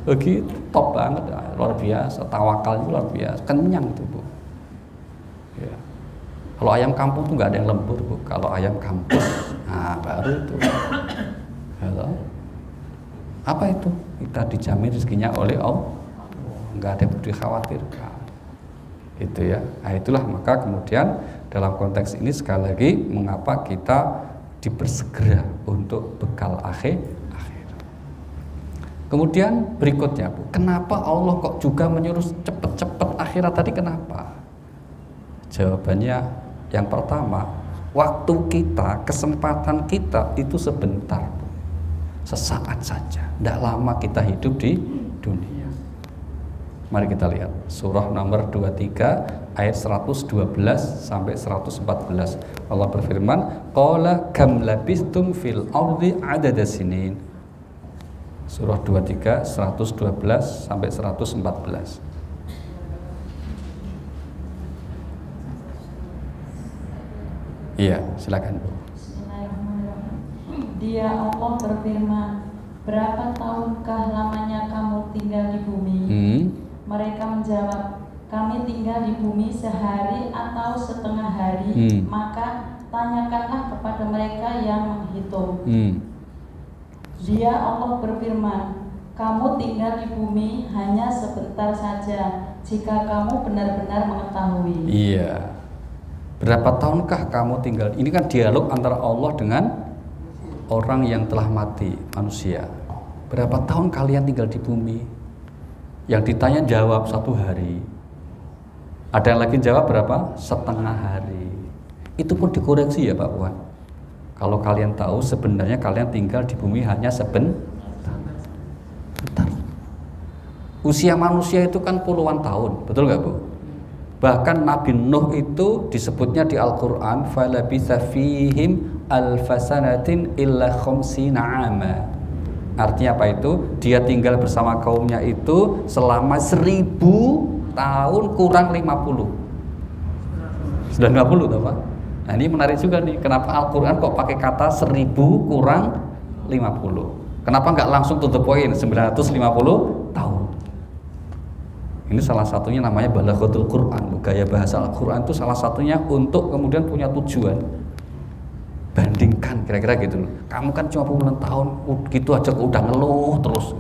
begitu, top banget, luar biasa. Tawakal itu luar biasa, kenyang itu, Bu. Ya. Kalau ayam kampung tuh nggak ada yang lembur, Bu. Kalau ayam kampung, nah baru itu. Halo. Apa itu? Kita dijamin rezekinya oleh Allah. Nggak ada yang perlu dikhawatirkan. Itu ya. Nah, itulah maka kemudian dalam konteks ini sekali lagi mengapa kita dipersegera untuk bekal akhir. Kemudian berikutnya, Bu, kenapa Allah kok juga menyuruh cepet-cepet akhirat tadi, kenapa? Jawabannya yang pertama, waktu kita, kesempatan kita itu sebentar, Bu. Sesaat saja, tidak lama kita hidup di dunia. Mari kita lihat surah nomor 23 ayat 112 sampai 114. Allah berfirman, qala kam labistum fil ardi adada sinin. Surah 23 112 sampai 114. Iya, silakan, Bu. Dia Allah berfirman, berapa tahunkah lamanya kamu tinggal di bumi? Mereka menjawab, kami tinggal di bumi sehari atau setengah hari. Maka tanyakanlah kepada mereka yang menghitung. Dia Allah berfirman, kamu tinggal di bumi hanya sebentar saja jika kamu benar-benar mengetahui. Iya. Berapa tahunkah kamu tinggal? Ini kan dialog antara Allah dengan orang yang telah mati, manusia. Berapa tahun kalian tinggal di bumi? Yang ditanya jawab 1 hari. Ada yang lagi jawab berapa? Setengah hari. Itu pun dikoreksi ya Pak Puan. Kalau kalian tahu sebenarnya kalian tinggal di bumi hanya sebentar. Usia manusia itu kan puluhan tahun, betul nggak, Bu? Bahkan Nabi Nuh itu disebutnya di Al-Quran, falabitha fihim alfasanatin illa khamsina ama. Artinya apa itu? Dia tinggal bersama kaumnya itu selama 1000 tahun kurang 50. Sudah 50 toh, Pak? Nah, ini menarik juga nih, kenapa Al-Quran kok pakai kata 1000 kurang 50? Kenapa nggak langsung to the point, 950 tahun? Ini salah satunya namanya balaghatul Quran. Gaya bahasa Al-Quran itu salah satunya untuk kemudian punya tujuan. Bandingkan kira-kira gitu loh. Kamu kan cuma puluhan tahun gitu aja udah ngeluh terus.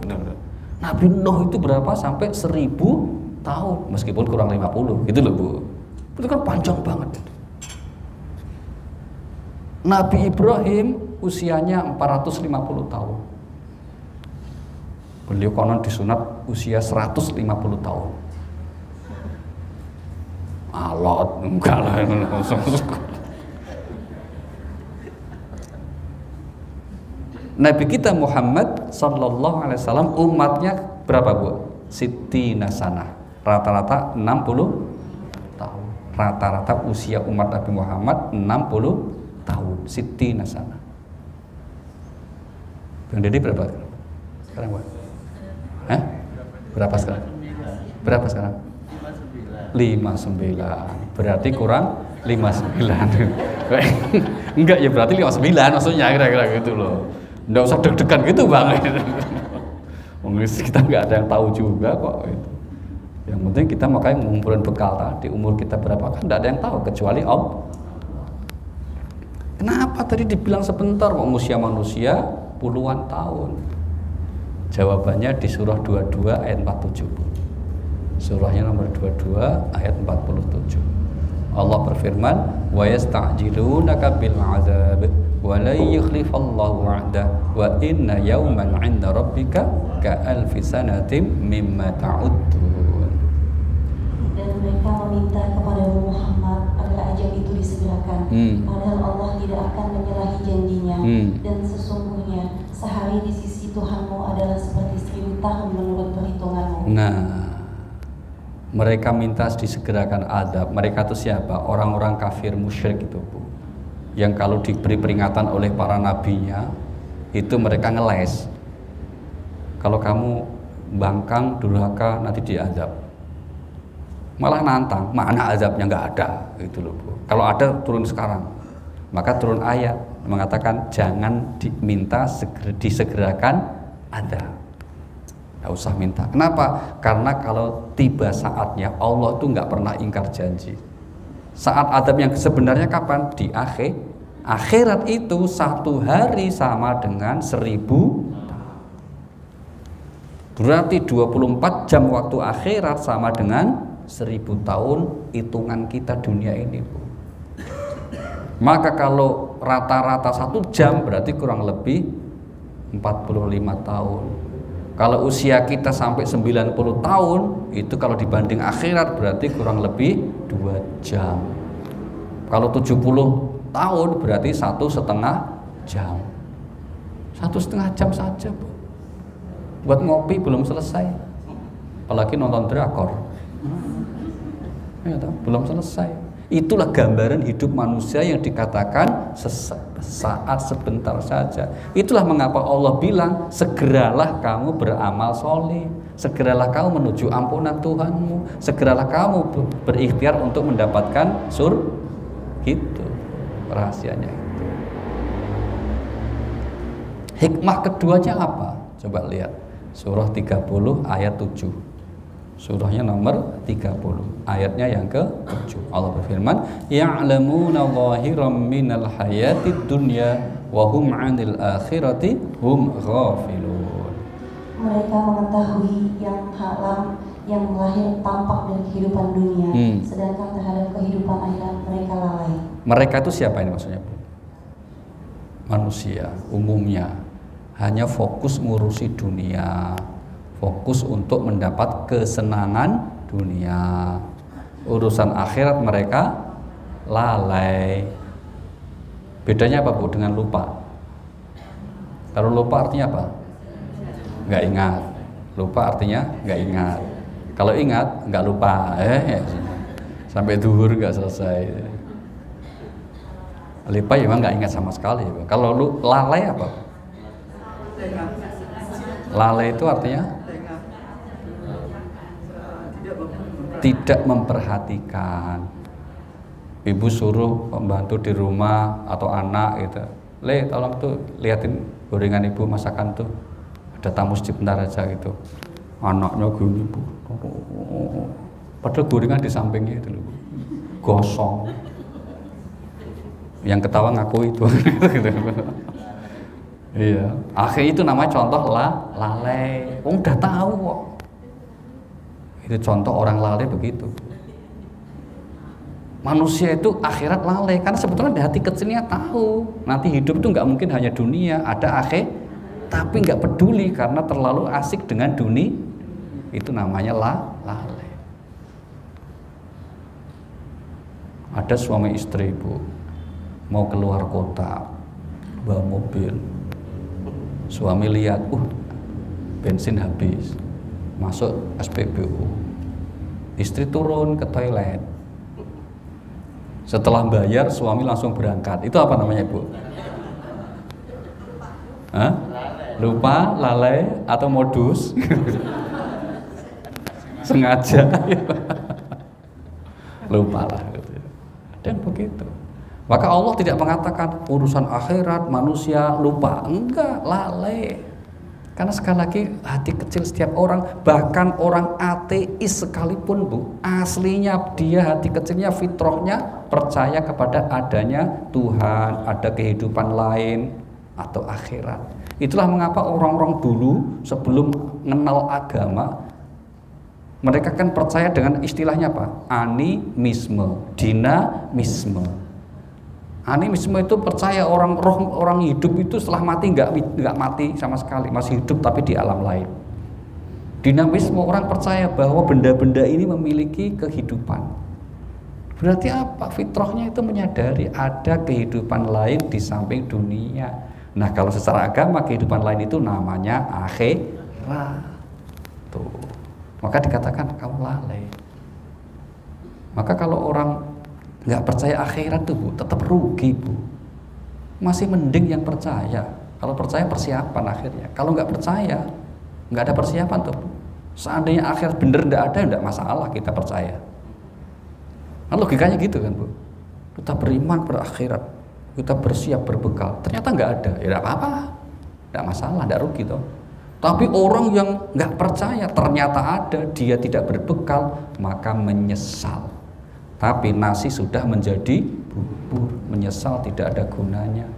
Nabi Nuh itu berapa? Sampai 1000 tahun meskipun kurang 50 gitu loh, Bu. Itu kan panjang banget. Nabi Ibrahim usianya 450 tahun. Beliau konon disunat usia 150 tahun. Alot, enggak lah. Nabi kita Muhammad sallallahu alaihi wasallam umatnya berapa, Bu? Sittina sanah. Rata-rata 60 tahun. Rata-rata usia umat Nabi Muhammad 60 tahun. Sittina sanah. Bang Dedi berapa sekarang, Bu? Hah? Berapa sekarang? Berapa sekarang? 59. Berarti kurang 59. Enggak ya, berarti 59 maksudnya kira-kira gitu loh. Nggak usah deg-degan gitu, Bang. Kita nggak ada yang tahu juga kok. Gitu. Yang penting kita makanya ngumpulin bekal tadi. Umur kita berapa kan nggak ada yang tahu kecuali Allah. Kenapa tadi dibilang sebentar kok usia manusia puluhan tahun? Jawabannya di surah 22 ayat 47. Surahnya nomor 22 ayat 47. Allah berfirman, "Wa yasta'jilunaka bil 'adzab wa la yukhlifallahu 'ahdah wa inna yawman 'inda rabbika ka'alfi sanatin mimma ta'uddun." Dan mereka meminta kepada Muhammad agar ajab itu disegerakan, padahal Allah tidak akan menyalahi janjinya. Dan sesungguhnya sehari di sisi Tuhanmu adalah seperti 1000 tahun menurut perhitunganmu. Nah, mereka minta disegerakan azab. Mereka itu siapa? Orang-orang kafir musyrik itu, Bu. Yang kalau diberi peringatan oleh para nabinya, itu mereka ngeles. Kalau kamu bangkang, durhaka, nanti diazab. Malah nantang, mana azabnya nggak ada, gitu loh, Bu. Kalau ada turun sekarang. Maka turun ayat mengatakan jangan diminta disegerakan azab. Nggak usah minta. Kenapa? Karena kalau tiba saatnya, Allah tuh nggak pernah ingkar janji. Saat adab yang sebenarnya kapan? Di akhirat itu 1 hari sama dengan 1000. Berarti 24 jam waktu akhirat sama dengan 1000 tahun hitungan kita dunia ini, Bu. Maka kalau rata-rata 1 jam berarti kurang lebih 45 tahun. Kalau usia kita sampai 90 tahun, itu kalau dibanding akhirat berarti kurang lebih 2 jam. Kalau 70 tahun berarti 1,5 jam. 1,5 jam saja, Bu. Buat ngopi belum selesai. Apalagi nonton drakor. Ya, belum selesai. Itulah gambaran hidup manusia yang dikatakan sesaat sebentar saja. Itulah mengapa Allah bilang segeralah kamu beramal soleh, segeralah kamu menuju ampunan Tuhanmu, segeralah kamu berikhtiar untuk mendapatkan surga. Itu rahasianya itu. Hikmah keduanya apa? Coba lihat surah 30 ayat 7. Surahnya nomor 30, ayatnya yang ke-7. Allah berfirman, "Ya'lamuna zahiran minal hayatid dunya wa hum 'anil akhirati hum ghafilun." Mereka mengetahui yang halam yang lahir tampak dari kehidupan dunia, sedangkan terhadap kehidupan akhirat mereka lalai. Mereka itu siapa ini maksudnya, Bu? Manusia umumnya hanya fokus ngurusi dunia, fokus untuk mendapat kesenangan dunia. Urusan akhirat mereka lalai. Bedanya apa, Bu, dengan lupa? Kalau lupa artinya apa? Nggak ingat. Lupa artinya nggak ingat. Kalau ingat nggak lupa. Sampai duhur nggak selesai. Lupa ya memang nggak ingat sama sekali. Kalau lalai apa? Lalai itu artinya tidak memperhatikan. Ibu suruh pembantu di rumah atau anak gitu, "Le, tolong tuh liatin gorengan ibu masakan tuh, ada tamu sebentar aja," gitu. Anaknya gini, Bu, padahal gorengan di sampingnya itu loh, gosong. Yang ketawa ngaku itu. Iya, akhirnya itu namanya contoh lalai. Udah tahu kok. Itu contoh orang lalai begitu. Manusia itu akhirat lalai karena sebetulnya di hati kecilnya tahu nanti hidup itu nggak mungkin hanya dunia, ada akhir, tapi nggak peduli karena terlalu asik dengan dunia. Itu namanya lalai. Ada suami istri, Bu, mau keluar kota, bawa mobil. Suami lihat, bensin habis, masuk SPBU. Istri turun ke toilet. Setelah bayar, suami langsung berangkat. Itu apa namanya, Bu? Hah? Lupa, lalai, atau modus? Sengaja. Lupa lah. Dan begitu. Maka Allah tidak mengatakan urusan akhirat manusia lupa. Enggak, lalai. Karena sekali lagi hati kecil setiap orang, bahkan orang ateis sekalipun Bu, aslinya dia hati kecilnya, fitrahnya percaya kepada adanya Tuhan, ada kehidupan lain atau akhirat. Itulah mengapa orang-orang dulu sebelum mengenal agama, mereka kan percaya dengan istilahnya apa? Animisme, dinamisme. Animisme itu percaya orang hidup itu setelah mati nggak mati sama sekali, masih hidup tapi di alam lain. Dinamisme orang percaya bahwa benda-benda ini memiliki kehidupan. Berarti apa? Fitrahnya itu menyadari ada kehidupan lain di samping dunia. Nah kalau secara agama kehidupan lain itu namanya akhirat. Tuh. Maka dikatakan kamu lalai. Maka kalau orang nggak percaya akhirat tuh Bu, tetap rugi Bu. Masih mending yang percaya. Kalau percaya persiapan akhirnya. Kalau nggak percaya, nggak ada persiapan tuh Bu. Seandainya akhirat bener nggak ada, nggak masalah kita percaya. Kan logikanya gitu kan Bu. Kita beriman pada akhirat, kita bersiap berbekal. Ternyata nggak ada, ya nggak apa-apa, nggak masalah, nggak rugi toh. Tapi orang yang nggak percaya ternyata ada, dia tidak berbekal, maka menyesal. Tapi nasi sudah menjadi bubur, menyesal tidak ada gunanya.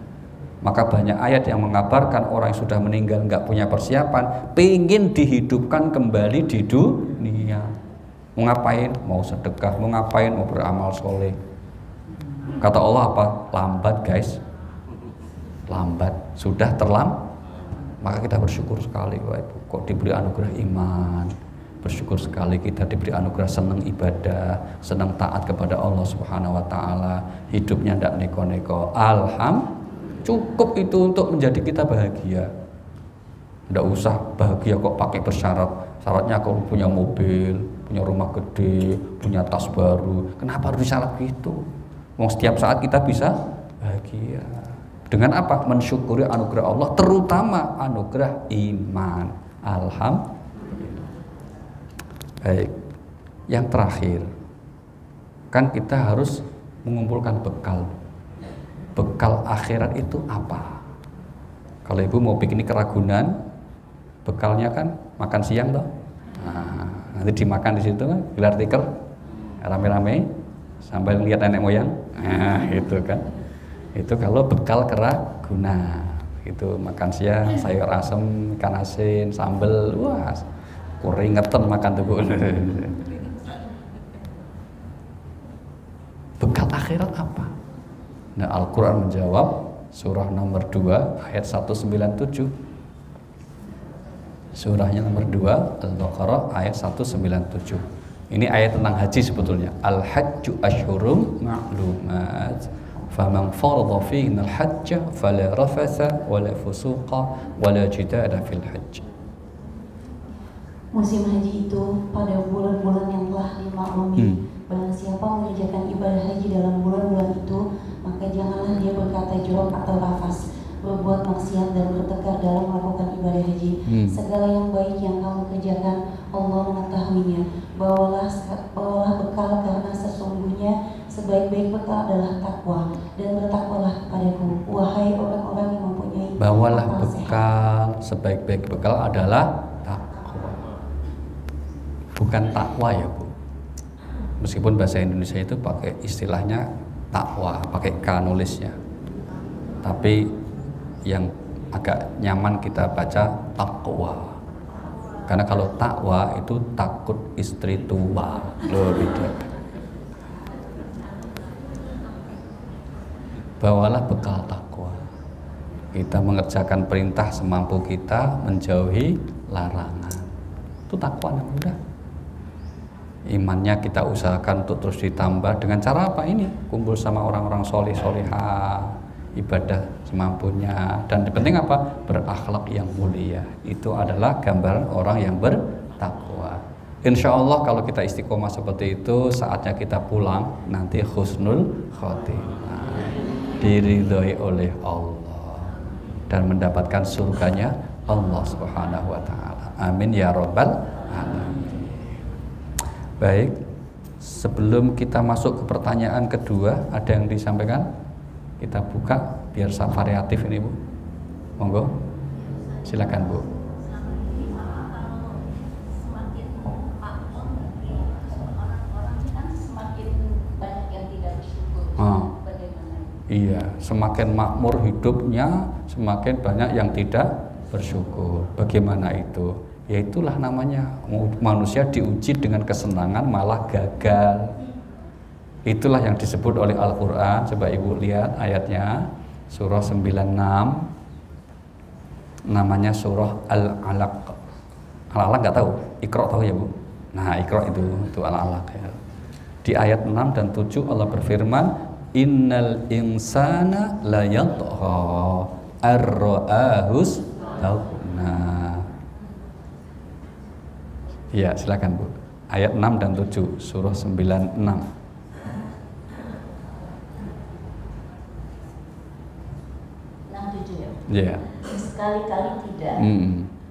Maka banyak ayat yang mengabarkan orang yang sudah meninggal nggak punya persiapan, pengen dihidupkan kembali di dunia. Mau ngapain? Mau sedekah, mau ngapain? Mau beramal soleh. Kata Allah apa? Lambat guys, lambat, sudah terlambat. Maka kita bersyukur sekali Bapak Ibu, kok diberi anugerah iman. Bersyukur sekali kita diberi anugerah senang ibadah, senang taat kepada Allah Subhanahu wa taala, hidupnya tidak neko-neko. Alhamdulillah, cukup itu untuk menjadi kita bahagia. Tidak usah bahagia kok pakai bersyarat. Syaratnya kau punya mobil, punya rumah gede, punya tas baru. Kenapa harus disyarat gitu? Mau setiap saat kita bisa bahagia. Dengan apa? Mensyukuri anugerah Allah, terutama anugerah iman. Alhamdulillah. Baik, yang terakhir, kan kita harus mengumpulkan bekal. Bekal akhirat itu apa? Kalau ibu mau piknik ke Ragunan, bekalnya kan makan siang toh. Nah, nanti dimakan di situ kan, gelar tikar, rame-rame, sambil lihat nenek moyang. Nah, itu kan. Itu kalau bekal ke Ragunan. Itu makan siang, sayur asem, ikan asin, sambal, wah. Keringetan makan tuh Bu. Bekal akhirat apa? Nah Al-Quran menjawab surah nomor 2 ayat 197. Surahnya nomor 2 Al-Baqarah ayat 197. Ini ayat tentang haji sebetulnya. Al-hajju asyhurum ma'lumat. Faman farada fihinal hajja fala rafatha wala fusuqa wala jidala fil hajj. Musim haji itu pada bulan-bulan yang telah dimaklumi. Barang siapa mengerjakan ibadah haji dalam bulan-bulan itu, maka janganlah dia berkata jorok atau rafas, berbuat maksiat dan bertengkar dalam melakukan ibadah haji. Segala yang baik yang kamu kerjakan, Allah mengetahuinya. Bawalah bekal, karena sesungguhnya sebaik-baik bekal adalah takwa, dan bertakwalah kepadaku, wahai orang-orang yang mempunyai bawalah akal bekal, sebaik-baik bekal adalah takwa. Bukan takwa ya Bu. Meskipun bahasa Indonesia itu pakai istilahnya takwa, pakai K nulisnya. Tapi yang agak nyaman kita baca takwa. Karena kalau takwa itu takut istri tua. Loh beda. Bawalah bekal takwa. Kita mengerjakan perintah semampu kita, menjauhi larangan. Itu takwa namanya. Imannya kita usahakan untuk terus ditambah dengan cara apa ini? Kumpul sama orang-orang soleh solehah, ibadah semampunya, dan yang penting apa? Berakhlak yang mulia. Itu adalah gambaran orang yang bertakwa. Insya Allah kalau kita istiqomah seperti itu, saatnya kita pulang nanti husnul khotimah, diridhoi oleh Allah dan mendapatkan surganya Allah Subhanahu wa taala. Amin ya rabbal alamin. Baik, sebelum kita masuk ke pertanyaan kedua, ada yang disampaikan? Kita buka biar variatif ini Bu. Monggo, silakan Bu. Iya, semakin makmur hidupnya, semakin banyak yang tidak bersyukur. Bagaimana itu? Ya itulah namanya manusia diuji dengan kesenangan malah gagal. Itulah yang disebut oleh Al-Quran. Coba ibu lihat ayatnya, surah 96, namanya surah Al-Alaq. Al-Alaq nggak tahu? Iqra tahu ya bu? Nah Iqra itu Al-Alaq ya. Di ayat 6 dan 7 Allah berfirman, innal insana la yatgha ar-ra'ahus taghna. Ya, silakan Bu. Ayat 6 dan 7 surah 96. 6-7 ya. Ya. Sekali-kali tidak.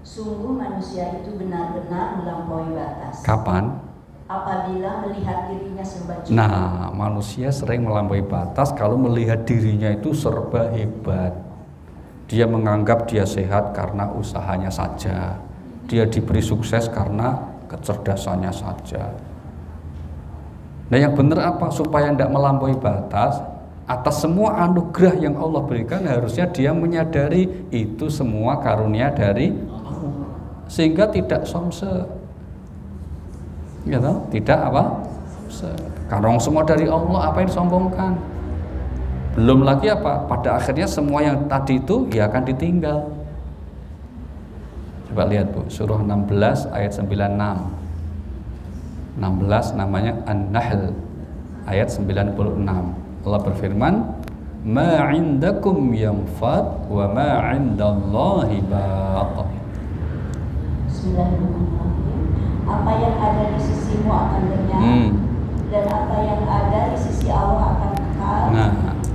Sungguh manusia itu benar-benar melampaui batas. Kapan? Apabila melihat dirinya serba cukup. Nah, manusia sering melampaui batas kalau melihat dirinya itu serba hebat. Dia menganggap dia sehat karena usahanya saja. Dia diberi sukses karena kecerdasannya saja. Nah, yang benar apa? Supaya tidak melampaui batas, atas semua anugerah yang Allah berikan harusnya dia menyadari itu semua karunia dari Allah. Sehingga tidak somse. Gitu? Tidak apa? Karena semua dari Allah, apa yang disombongkan? Belum lagi apa? Pada akhirnya semua yang tadi itu ya akan ditinggal. Coba lihat Bu, surah 16 ayat 96. 16 namanya An-Nahl ayat 96. Allah berfirman, ma 'indakum yanfad wa ma 'indallahi baq. Apa yang ada di sisimu akan lenyap, dan apa yang ada di sisi Allah akan kekal.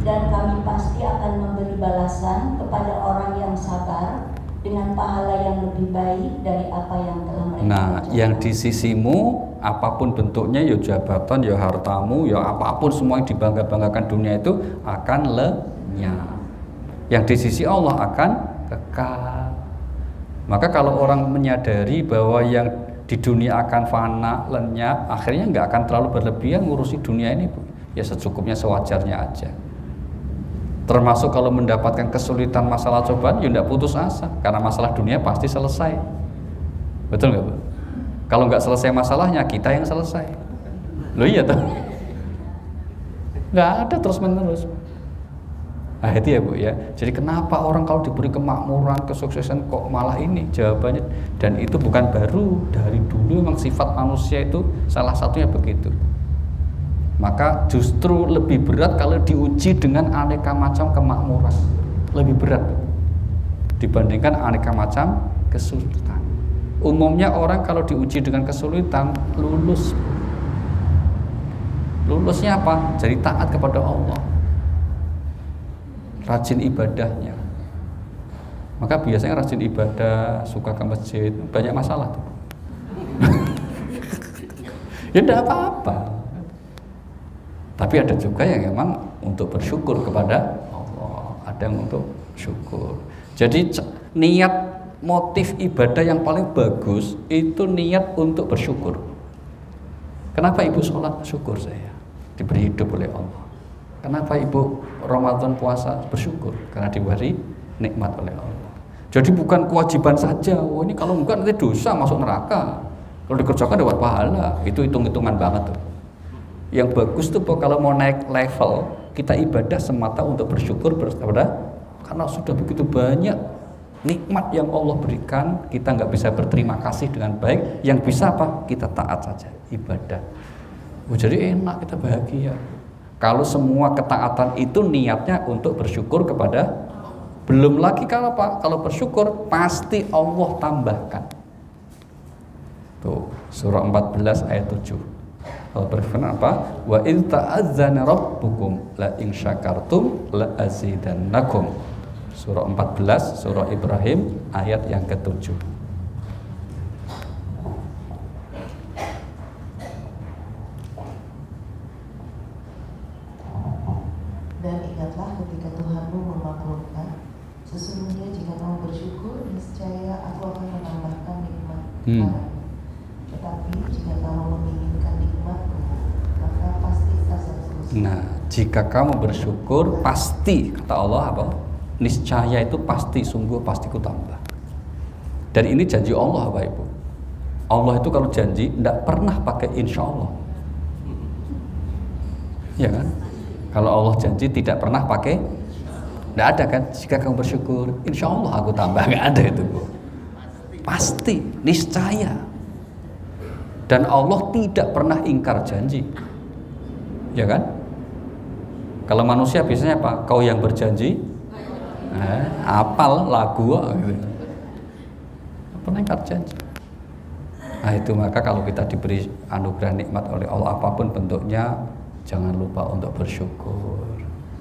Dan kami pasti akan memberi balasan kepada orang yang sabar dengan pahala yang lebih baik dari apa yang telah mereka kerjakan. Yang di sisimu apapun bentuknya, ya jabatan, ya hartamu, ya apapun semua yang dibangga-banggakan dunia itu akan lenyap. Yang di sisi Allah akan kekal. Maka kalau orang menyadari bahwa yang di dunia akan fana, lenyap, akhirnya nggak akan terlalu berlebihan ngurusi dunia ini Bu. Ya secukupnya, sewajarnya aja. Termasuk kalau mendapatkan kesulitan, masalah, cobaan, ya nggak putus asa, karena masalah dunia pasti selesai. Betul nggak Bu? Kalau nggak selesai masalahnya, kita yang selesai. Loh iya toh? Nggak ada terus menerus. Nah itu ya Bu ya. Jadi kenapa orang kalau diberi kemakmuran, kesuksesan kok malah ini? Jawabannya, dan itu bukan baru, dari dulu memang sifat manusia itu salah satunya begitu. Maka justru lebih berat kalau diuji dengan aneka macam kemakmuran. Lebih berat dibandingkan aneka macam kesulitan. Umumnya orang kalau diuji dengan kesulitan lulus. Lulusnya apa? Jadi taat kepada Allah, rajin ibadahnya. Maka biasanya rajin ibadah, suka ke masjid, banyak masalah tuh. Ya tidak apa-apa. Tapi ada juga yang memang untuk bersyukur kepada Allah, ada yang untuk syukur. Jadi niat, motif ibadah yang paling bagus itu niat untuk bersyukur. Kenapa ibu sholat? Syukur saya diberi hidup oleh Allah. Kenapa ibu Ramadan puasa? Bersyukur karena diberi nikmat oleh Allah. Jadi bukan kewajiban saja. Oh ini kalau enggak nanti dosa, masuk neraka. Kalau dikerjakan dapat pahala. Itu hitung-hitungan banget tuh. Yang bagus tuh kalau mau naik level, kita ibadah semata untuk bersyukur kepada, karena sudah begitu banyak nikmat yang Allah berikan, kita nggak bisa berterima kasih dengan baik. Yang bisa apa? Kita taat saja, ibadah. Oh, jadi enak, kita bahagia. Kalau semua ketaatan itu niatnya untuk bersyukur kepada, belum lagi kalau apa? Kalau bersyukur pasti Allah tambahkan. Tuh, surah 14 ayat 7. Allah berfirman apa? Wa in ta'azzana rabbukum la in syakartum la azidannakum. Surah 14, surah Ibrahim ayat yang ke-7. Dan ingatlah ketika Tuhanmu memaklumkan, sesungguhnya jika kamu bersyukur, niscaya aku akan menambahkan nikmat kepadamu. Tetapi jika kamu menginginkan nikmatku, maka pasti kasar selesai. Nah, Jika kamu bersyukur, pasti kata Allah apa? Niscaya itu pasti, sungguh pasti ku tambah. Dan ini janji Allah, Bapak Ibu. Allah itu kalau janji tidak pernah pakai insya Allah. Ya kan? Kalau Allah janji tidak pernah pakai, tidak ada kan? Jika kamu bersyukur, insya Allah aku tambah, nggak ada itu, Bu. Pasti, niscaya. Dan Allah tidak pernah ingkar janji. Ya kan? Kalau manusia biasanya apa? Kau yang berjanji, apal lagu gitu. Pernah ingkar janji. Nah itu, maka kalau kita diberi anugerah nikmat oleh Allah apapun bentuknya, jangan lupa untuk bersyukur.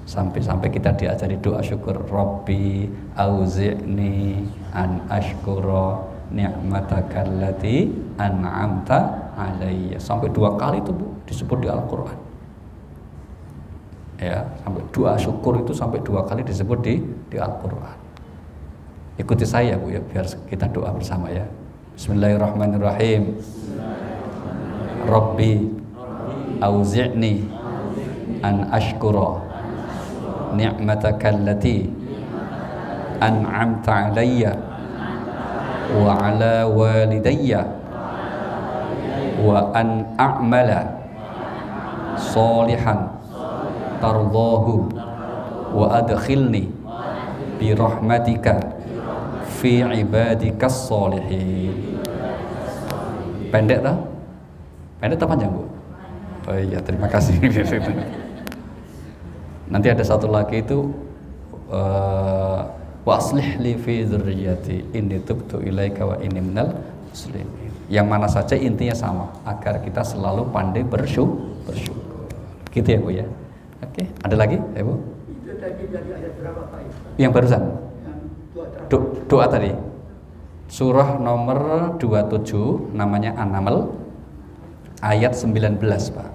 Sampai-sampai kita diajari doa syukur, Rabbi auzi'ni an ashkura ni'mataka allati an'amta alayya. Sampai 2 kali itu, Bu, disebut di Al-Qur'an. Ya, sampai doa syukur itu sampai 2 kali disebut di Al-Qur'an. Ikuti saya, Bu, ya, biar kita doa bersama ya. Bismillahirrahmanirrahim. Rabbi auzi'ni an ashkura ni'mataka allati an'amta alayya wa ala walidayya wa an a'mala salihan tardahu wa adkhilni bi rahmatika fi ibadikas sholihin. Pendek tak? Pendek atau panjang, Bu? Oh iya, terima kasih. Nanti ada satu lagi itu wa aslih li fi dzurriyyati inni tubtu ilaika wa inni minal muslimin. Yang mana saja intinya sama, agar kita selalu pandai bersyukur. Gitu ya, Bu ya. Oke, ada lagi, ya, Bu? Itu tadi dari ayat berapa, Pak? Yang barusan. Doa tadi. Surah nomor 27 namanya An-Naml ayat 19, Pak.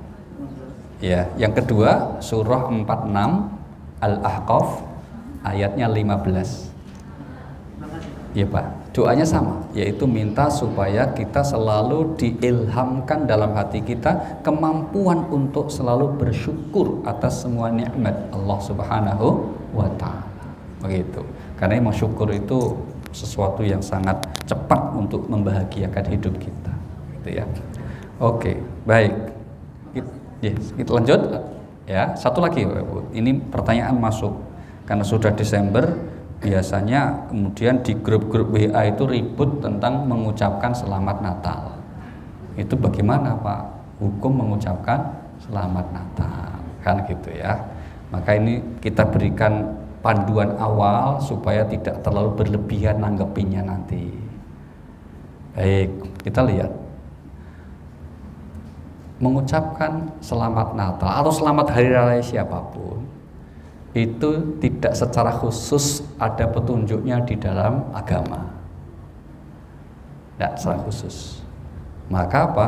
Ya, yang kedua surah 46 Al-Ahqaf ayatnya 15. Ya, Pak. Doanya sama, yaitu minta supaya kita selalu diilhamkan dalam hati kita kemampuan untuk selalu bersyukur atas semua nikmat Allah Subhanahu wa taala. Begitu. Karena emang syukur itu sesuatu yang sangat cepat untuk membahagiakan hidup kita, gitu ya. Oke, baik. Kita lanjut ya. Satu lagi, Bu. Ini pertanyaan masuk karena sudah Desember, biasanya kemudian di grup-grup WA itu ribut tentang mengucapkan selamat Natal. Itu bagaimana, Pak? Hukum mengucapkan selamat Natal, kan gitu ya. Maka ini kita berikan panduan awal supaya tidak terlalu berlebihan nanggepinnya nanti. Baik, kita lihat. Mengucapkan selamat Natal atau selamat hari raya siapapun itu tidak secara khusus ada petunjuknya di dalam agama. Tidak secara khusus. Maka apa?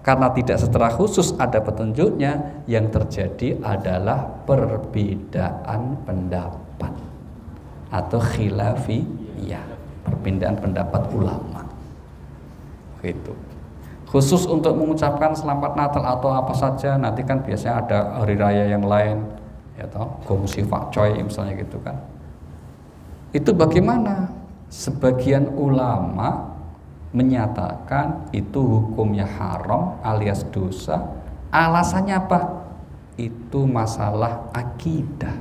Karena tidak secara khusus ada petunjuknya, yang terjadi adalah perbedaan pendapat atau khilafiyah, perbedaan pendapat ulama. Gitu. Khusus untuk mengucapkan selamat Natal atau apa saja, nanti kan biasanya ada hari raya yang lain, ya toh, gongsi fakcoy misalnya gitu kan. Itu bagaimana? Sebagian ulama menyatakan itu hukumnya haram alias dosa. Alasannya apa? Itu masalah akidah.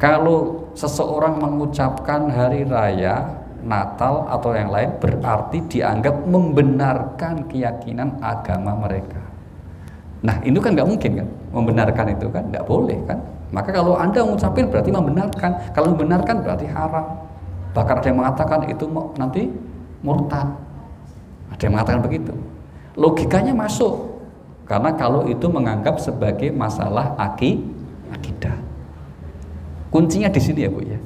Kalau seseorang mengucapkan hari raya Natal atau yang lain berarti dianggap membenarkan keyakinan agama mereka. Nah, itu kan nggak mungkin kan, membenarkan itu kan nggak boleh kan. Maka kalau Anda mengucapkan berarti membenarkan. Kalau membenarkan berarti haram. Bahkan ada yang mengatakan itu nanti murtad. Ada yang mengatakan begitu. Logikanya masuk. Karena kalau itu menganggap sebagai masalah akidah. Kuncinya di sini ya, Bu ya.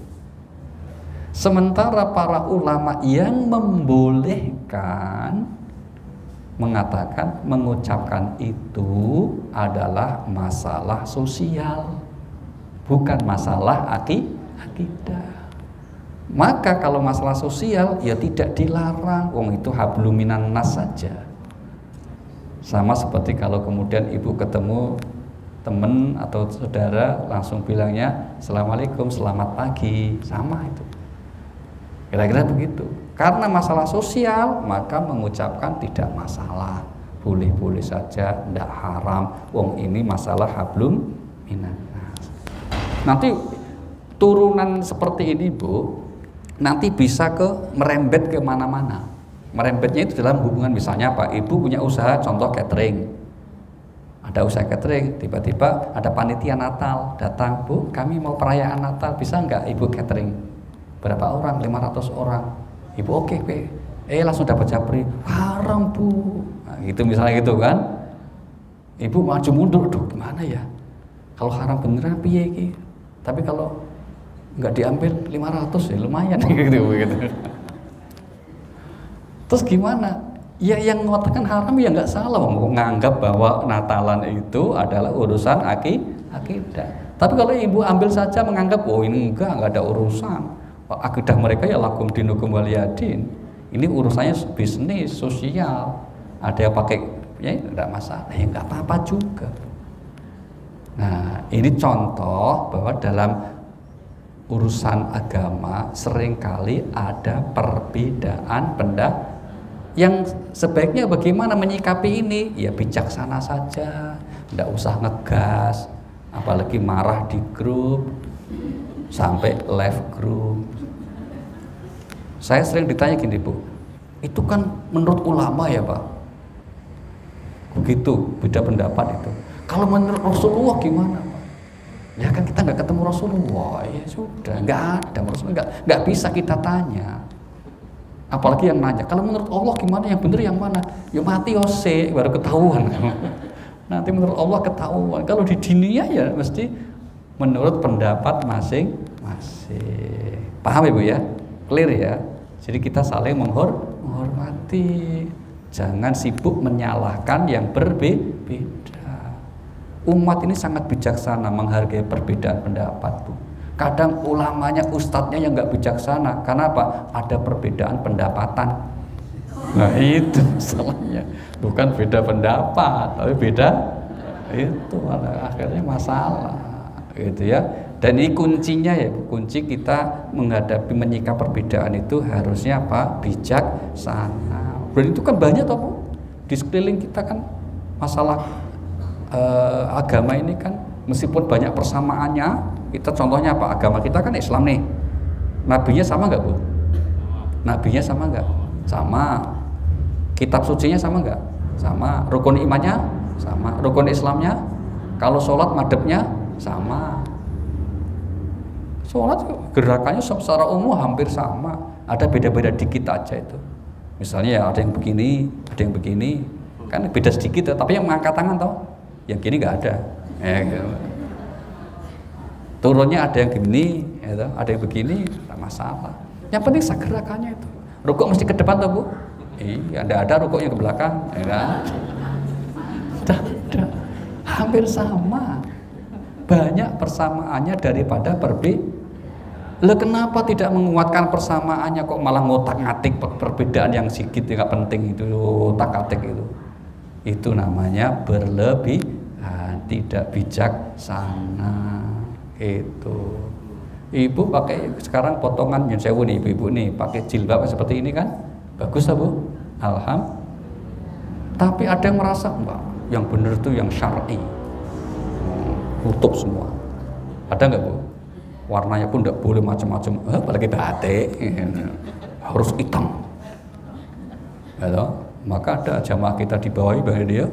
Sementara para ulama yang membolehkan mengatakan mengucapkan itu adalah masalah sosial, bukan masalah akidah. Maka kalau masalah sosial ya tidak dilarang, wong itu habluminan nas saja. Sama seperti kalau kemudian ibu ketemu temen atau saudara langsung bilangnya Assalamualaikum, selamat pagi, sama itu. Kira-kira begitu. Karena masalah sosial, maka mengucapkan tidak masalah, boleh-boleh saja, tidak haram. Wong ini masalah hablum minannas. Nanti turunan seperti ini, Bu, nanti bisa merembet ke mana-mana. Merembetnya itu dalam hubungan, misalnya apa? Ibu punya usaha, contoh catering. Ada usaha catering, tiba-tiba ada panitia Natal datang, Bu, kami mau perayaan Natal, bisa nggak Ibu catering? Berapa orang? 500 orang. Ibu oke, langsung dapat japri, haram Bu. Nah, gitu misalnya gitu kan. Ibu maju mundur, aduh gimana ya? Kalau haram beneran piye iki? Tapi kalau nggak diambil 500 ya lumayan gitu. Terus gimana? Ya yang mengatakan haram ya nggak salah, menganggap bahwa Natalan itu adalah urusan akidah. Tapi kalau ibu ambil saja menganggap oh ini enggak ada urusan, akidah mereka ya lakum dinukum waliyadin. Ini urusannya bisnis sosial. Ada yang pakai ya enggak masalah, ya enggak apa-apa juga. Nah ini contoh bahwa dalam urusan agama seringkali ada perbedaan pendapat. Yang sebaiknya bagaimana menyikapi ini? Ya bijaksana saja, tidak usah ngegas, apalagi marah di grup sampai live group. Saya sering ditanya gini, Bu, itu kan menurut ulama ya Pak? Begitu, beda pendapat itu. Kalau menurut Rasulullah gimana Pak? Ya kan kita nggak ketemu Rasulullah, ya sudah, nggak ada Rasulullah, nggak bisa kita tanya. Apalagi yang nanya, kalau menurut Allah gimana, yang benar yang mana? Ya mati ose baru ketahuan. Nanti menurut Allah ketahuan. Kalau di dunia ya mesti menurut pendapat masing-masing. Paham Ibu ya? Clear ya? Jadi kita saling menghormati. Jangan sibuk menyalahkan yang berbeda. Umat ini sangat bijaksana menghargai perbedaan pendapat, Bu. Kadang ulamanya, ustadznya yang nggak bijaksana. Karena apa? Ada perbedaan pendapatan. Nah itu masalahnya. Bukan beda pendapat, tapi beda itu akhirnya masalah, gitu ya. Dan ini kuncinya ya, kunci kita menghadapi menyikap perbedaan itu harusnya apa? Bijaksana. Dan itu kan banyak toh Bu. Di sekeliling kita kan masalah agama ini kan meskipun banyak persamaannya. Kita contohnya apa? Agama kita kan Islam nih. Nabinya sama nggak Bu? Nabinya sama nggak? Sama. Kitab sucinya sama nggak? Sama. Rukun imannya sama. Rukun Islamnya, kalau sholat madhabnya sama. Sholat gerakannya secara umum hampir sama. Ada beda-beda dikit aja itu. Misalnya ya ada yang begini, ada yang begini. Kan beda sedikit, tapi yang mengangkat tangan toh, yang gini nggak ada. Gitu. Turunnya ada yang gini, ya, ada yang begini, tidak masalah. Yang penting gerakannya itu. Rukuk mesti ke depan toh Bu? Iya, ada rukuknya ke belakang, ya kan? Tidak, hampir sama. Banyak persamaannya daripada perbedaan. Kenapa tidak menguatkan persamaannya kok malah ngotak-ngatik perbedaan yang sedikit nggak penting itu, otak-atik itu. Itu namanya berlebihan, tidak bijaksana. Itu ibu pakai sekarang potongan yang sewu nih ibu-ibu nih pakai jilbab seperti ini kan bagus lah Bu, alhamdulillah. Tapi ada yang merasa enggak, yang benar tuh yang syar'i, tutup semua. Ada nggak Bu? Warnanya pun tidak boleh macam-macam, apalagi batik harus hitam. Ya, maka ada jamaah kita di bawah dia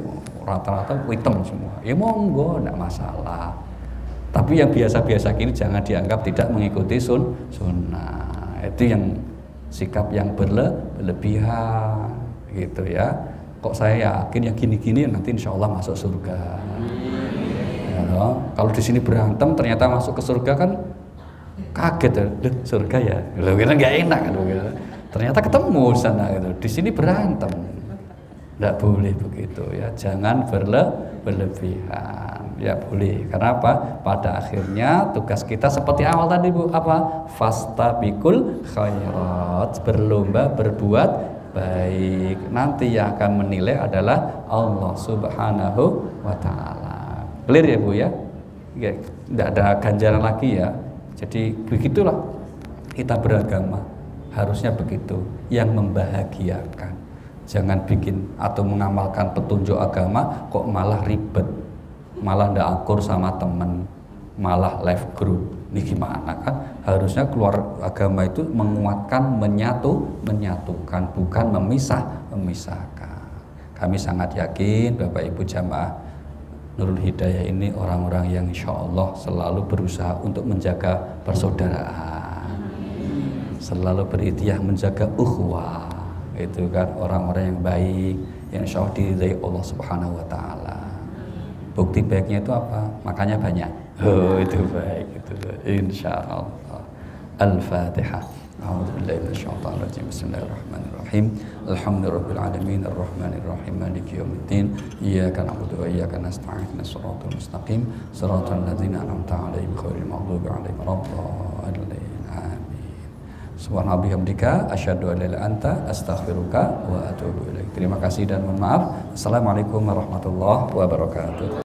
rata-rata hitam semua. Ya monggo, tidak masalah. Tapi yang biasa-biasa gini jangan dianggap tidak mengikuti sunnah. Itu yang sikap yang berlebihan gitu ya. Kok saya yakin yang gini-gini nanti insya Allah masuk surga. Ya, kalau di sini berantem ternyata masuk ke surga kan kaget ya, surga ya. Kita nggak enak kan gitu. Ternyata ketemu di sana gitu. Di sini berantem. Tidak boleh begitu ya. Jangan berlebihan. Ya boleh. Karena apa? Pada akhirnya tugas kita seperti awal tadi Bu, apa? Fastabikul khairat, berlomba berbuat baik. Nanti yang akan menilai adalah Allah Subhanahu wa taala. Clear ya Bu ya? Tidak ada ganjaran lagi ya. Jadi begitulah kita beragama, harusnya begitu, yang membahagiakan. Jangan bikin atau mengamalkan petunjuk agama kok malah ribet, malah ndak akur sama temen, malah live group. Ini gimana kan? Harusnya keluar agama itu menguatkan, menyatukan, bukan memisahkan. Kami sangat yakin Bapak Ibu jamaah Nurul Hidayah ini orang-orang yang insya Allah selalu berusaha untuk menjaga persaudaraan, selalu berikhtiar menjaga ukhuwah, itu kan orang-orang yang baik, yang insya Allah diridai Allah Subhanahu Wa Taala. Bukti baiknya itu apa? Makanya banyak. Oh itu baik itu insya Allah. Al-Fatihah. A'udzubillahi minasyaitonir rajim. Bismillahirrahmanirrahim. Alhamdulillahirabbil alamin arrahmanir rahim maliki yaumiddin. Iyyaka na'budu wa iyyaka nasta'in. Ihdinas siratal mustaqim. Shiratal ladzina an'amta 'alaihim ghairil maghdubi 'alaihim waladdallin. Amin. Subhanallah bihamdika asyhadu an la ilaha illa anta astaghfiruka wa atubu ilaik. Terima kasih dan mohon maaf. Assalamualaikum warahmatullahi wabarakatuh.